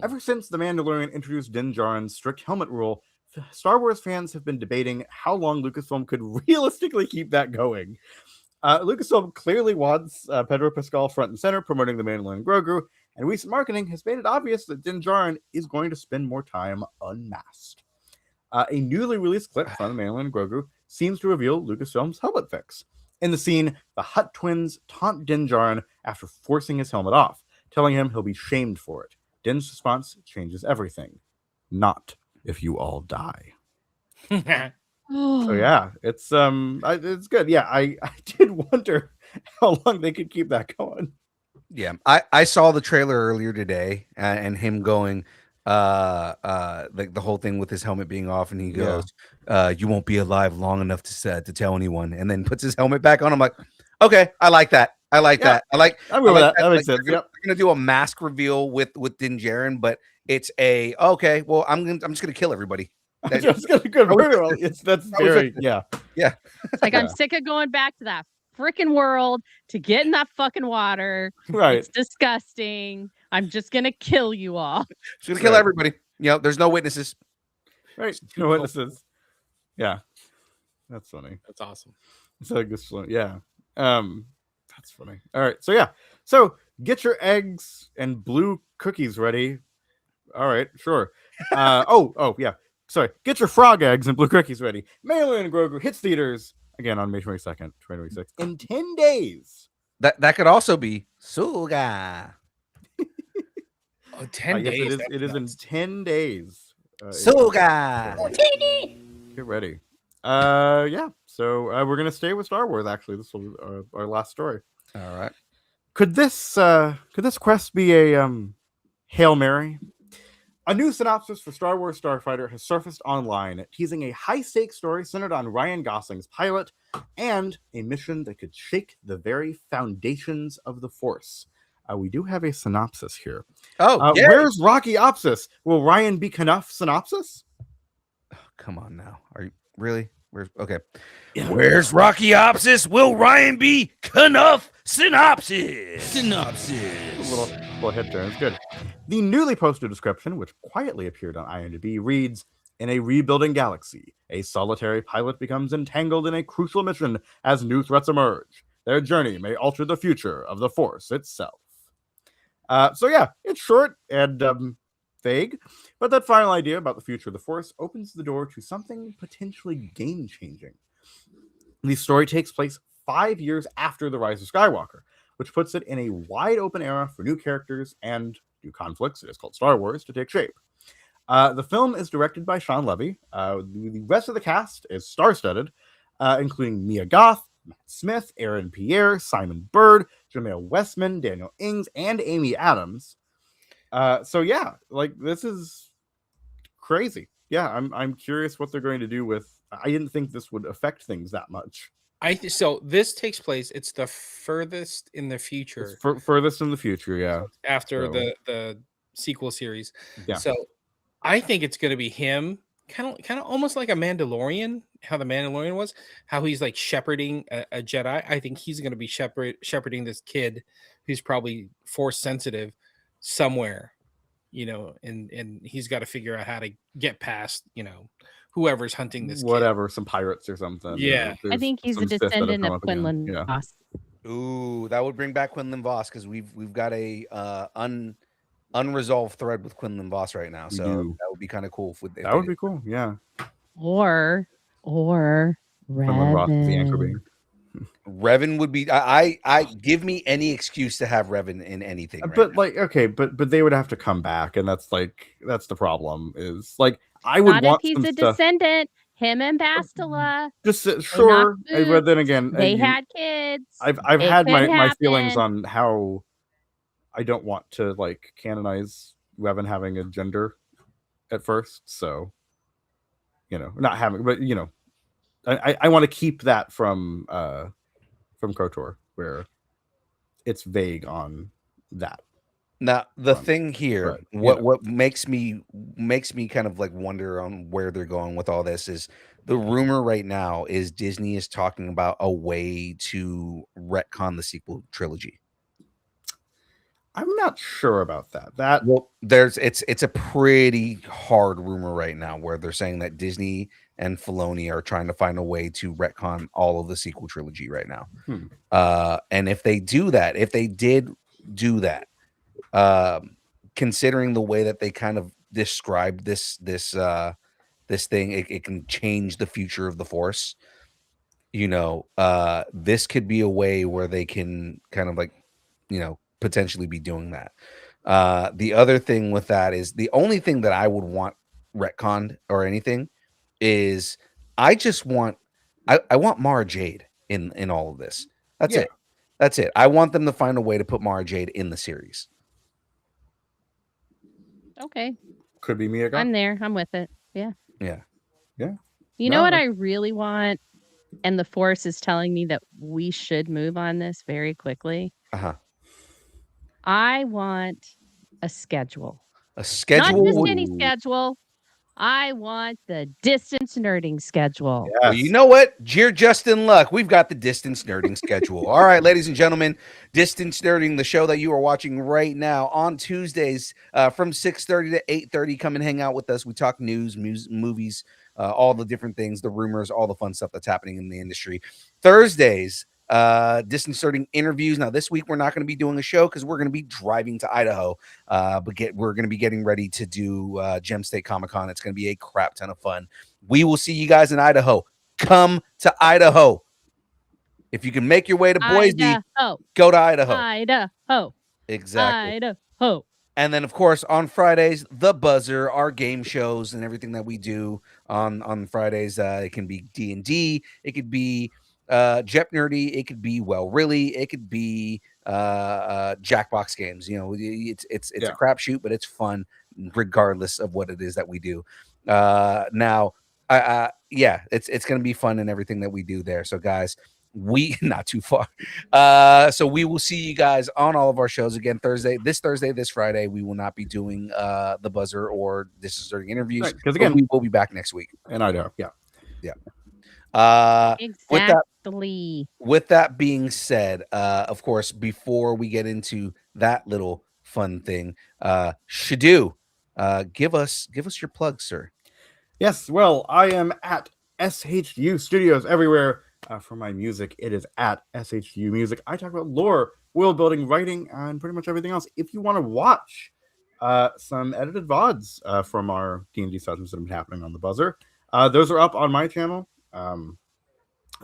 E: Ever since The Mandalorian introduced Din Djarin's strict helmet rule, Star Wars fans have been debating how long Lucasfilm could realistically keep that going. Lucasfilm clearly wants Pedro Pascal front and center promoting The Mandalorian and Grogu, and recent marketing has made it obvious that Din Djarin is going to spend more time unmasked. A newly released clip from The Mandalorian and Grogu seems to reveal Lucasfilm's helmet fix. In the scene, the Hutt twins taunt Din Djarin after forcing his helmet off, telling him he'll be shamed for it. Din's response changes everything. Not if you all die. So yeah, it's good. Yeah, I did wonder how long they could keep that going.
C: Yeah, I saw the trailer earlier today and him going like the whole thing with his helmet being off, and he goes, you won't be alive long enough to tell anyone, and then puts his helmet back on. I'm like, okay, I like that. I like that. I like
E: that makes sense.
C: We're gonna do a mask reveal with Din Djarin, but it's okay. Well, I'm just gonna kill everybody.
E: That's very yeah.
D: It's like I'm sick of going back to that freaking world to get in that fucking water.
E: Right.
D: It's disgusting. I'm just gonna kill you all.
C: Just gonna kill everybody. There's no witnesses.
E: Right. No witnesses. Yeah. That's funny.
B: That's awesome.
E: It's like this. Yeah. That's funny. All right. So yeah. So get your eggs and blue cookies ready. All right. Sure. Oh yeah. Sorry. Get your frog eggs and blue cookies ready. Mandalorian and Grogu hits theaters again on May 22nd, 2026 in 10 days.
C: That could also be Suga.
B: 10 days.
E: It is in 10 days.
C: Suga.
E: Get ready. Yeah. So we're gonna stay with Star Wars. Actually, this will be our last story.
C: All right.
E: Could this quest be a Hail Mary? A new synopsis for Star Wars Starfighter has surfaced online, teasing a high-stakes story centered on Ryan Gosling's pilot and a mission that could shake the very foundations of the Force. We do have a synopsis here. Where's Rocky Opsis? Will Ryan be Knuff synopsis?
C: Oh, come on now. Are you really? Okay. Yeah. Where's Rocky Opsis? Will Ryan be Knuff synopsis?
E: A little head turn. It's good. The newly posted description, which quietly appeared on IMDb, reads, in a rebuilding galaxy, a solitary pilot becomes entangled in a crucial mission as new threats emerge. Their journey may alter the future of the Force itself. So yeah, it's short and vague, but that final idea about the future of the Force opens the door to something potentially game-changing. The story takes place 5 years after The Rise of Skywalker, which puts it in a wide-open era for new characters and new conflicts, it is called Star Wars, to take shape. The film is directed by Sean Levy. The rest of the cast is star-studded, including Mia Goth, Matt Smith, Aaron Pierre, Simon Bird, Jamel Westman, Daniel Ings, and Amy Adams. So yeah, like this is crazy. Yeah, I'm curious what they're going to do with. I didn't think this would affect things that much.
B: So this takes place. It's the furthest in the future
E: It's furthest in the future, yeah.
B: after
E: So-
B: the sequel series.
E: Yeah.
B: So I think it's going to be him, kind of almost like a Mandalorian. How the Mandalorian was, how he's like shepherding a Jedi. I think he's going to be shepherding this kid who's probably force sensitive somewhere, and he's got to figure out how to get past, whoever's hunting this kid.
E: Whatever, some pirates or something.
B: Yeah.
D: I think he's a descendant of Quinlan
E: Yeah.
D: Voss.
C: Ooh, that would bring back Quinlan Voss because we've got a unresolved thread with Quinlan Voss right now.
E: We
C: So
E: do.
C: that would be kind of cool.
E: That would be cool, yeah.
D: Or
E: Quinlan Ross is the anchor
D: Revan.
E: being.
C: Revan would be. I give me any excuse to have Revan in anything. Right
E: But
C: now.
E: like, okay, but they would have to come back, and that's the problem. Is like I would
D: Not
E: want
D: if he's
E: some
D: a
E: stuff.
D: descendant. Him and Bastila.
E: Just sure,
D: knocked
E: but then again,
D: They had kids.
E: I've
D: It
E: had
D: could
E: my feelings
D: happen.
E: on how I don't want to like canonize Revan having a gender at first, so not having, but I want to keep that from KOTOR, where it's vague on that.
C: Now the thing here,
E: but,
C: what makes me kind of like wonder on where they're going with all this is the rumor right now is Disney is talking about a way to retcon the sequel trilogy.
E: I'm not sure about that.
C: Well, it's a pretty hard rumor right now where they're saying that Disney and Filoni are trying to find a way to retcon all of the sequel trilogy right now. And if they did do that, considering the way that they kind of described this thing, it can change the future of the Force. This could be a way where they can kind of like, potentially be doing that. The other thing with that is the only thing that I would want retconned or anything is I want Mara Jade in all of this. That's it. I want them to find a way to put Mara Jade in the series.
D: Okay.
E: Could be Mia.
D: I'm there. I'm with it. Yeah.
C: Yeah.
D: You know what I really want? And the Force is telling me that we should move on this very quickly. I want a schedule.
C: A schedule?
D: Not just any schedule. I want the distance nerding schedule.
C: Well, you know what? Dear Justin Luck, we've got the distance nerding schedule. All right, ladies and gentlemen, distance nerding, the show that you are watching right now on Tuesdays from 6:30 to 8:30. Come and hang out with us. We talk news, movies, all the different things, the rumors, all the fun stuff that's happening in the industry. Thursdays, distance nerding interviews. Now this week we're not going to be doing a show because we're going to be driving to Idaho, but we're going to be getting ready to do Gem State Comic-Con. It's going to be a crap ton of fun. We will see you guys in Idaho. Come to Idaho. If you can make your way to Boise, go to Idaho.
D: Idaho.
C: Exactly.
D: Idaho.
C: And then, of course, on Fridays, The Buzzer, our game shows and everything that we do on Fridays. It can be D&D. It could be Jep Nerdy. It could be Really. It could be Jackbox games. It's a crapshoot, but it's fun regardless of what it is that we do. Now, it's going to be fun in everything that we do there. So, guys, we not too far. So we will see you guys on all of our shows again this Friday. We will not be doing The Buzzer or Disconcerting Interviews
E: because again
C: we will be back next week.
E: And I know, yeah.
D: Exactly.
C: With that being said, of course, before we get into that little fun thing, Shadu, give us your plug, sir.
E: Yes, well, I am at SHU Studios everywhere. For my music, it is at SHU Music. I talk about lore, world building, writing, and pretty much everything else. If you want to watch some edited VODs from our D&D sessions that have been happening on The Buzzer, those are up on my channel. Go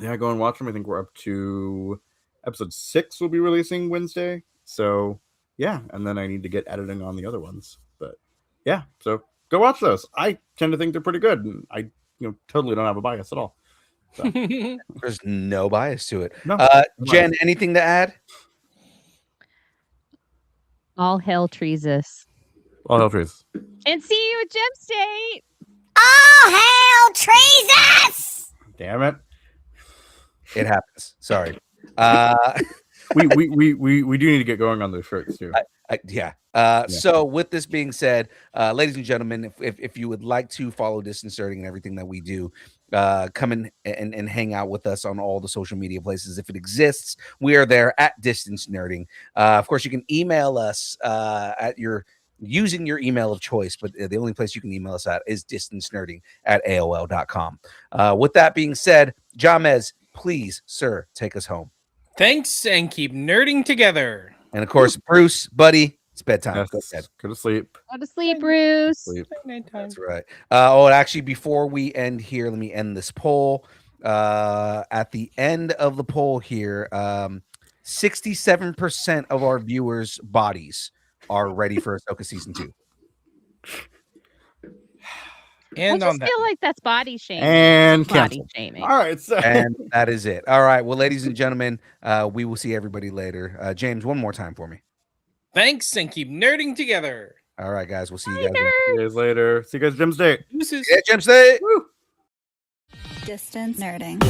E: and watch them. I think we're up to episode 6 we'll be releasing Wednesday. So, yeah, and then I need to get editing on the other ones. But, yeah, so go watch those. I tend to think they're pretty good. And I totally don't have a bias at all. So.
C: There's no bias to it.
E: No,
C: Jen, anything to add?
D: All hail Treesus.
E: All hail Treesus.
D: And see you at Gem State.
A: All hail Treesus!
E: Damn it.
C: It happens. Sorry.
E: we do need to get going on those shirts too.
C: Yeah. So with this being said, ladies and gentlemen, if you would like to follow Distance Nerding and everything that we do, come in and hang out with us on all the social media places. If it exists, we are there at Distance Nerding. Of course, you can email us using your email of choice, but the only place you can email us at is distancenerding@aol.com. With that being said, Jamez, please, sir, take us home.
B: Thanks, and keep nerding together.
C: And of course, Bruce, buddy, it's bedtime.
E: Yes.
C: Go ahead.
E: Go to sleep.
D: Go to sleep, Bruce.
E: Sleep.
C: That's right. And actually, before we end here, let me end this poll. At the end of the poll here, 67% of our viewers' bodies are ready for Ahsoka season 2.
B: And
D: I
B: on
D: just
B: that,
D: feel like that's body shaming.
E: And
D: Body
E: cancel.
D: shaming.
E: All right. So
C: And that is it. All right. Well, ladies and gentlemen, we will see everybody later. James, one more time for me.
B: thanks, and keep nerding together.
C: All right, guys. We'll see you guys.
D: Later.
E: see you guys later. See you guys Jim's Day.
B: Deuces.
C: Yeah, Jim, say.
A: Distance nerding.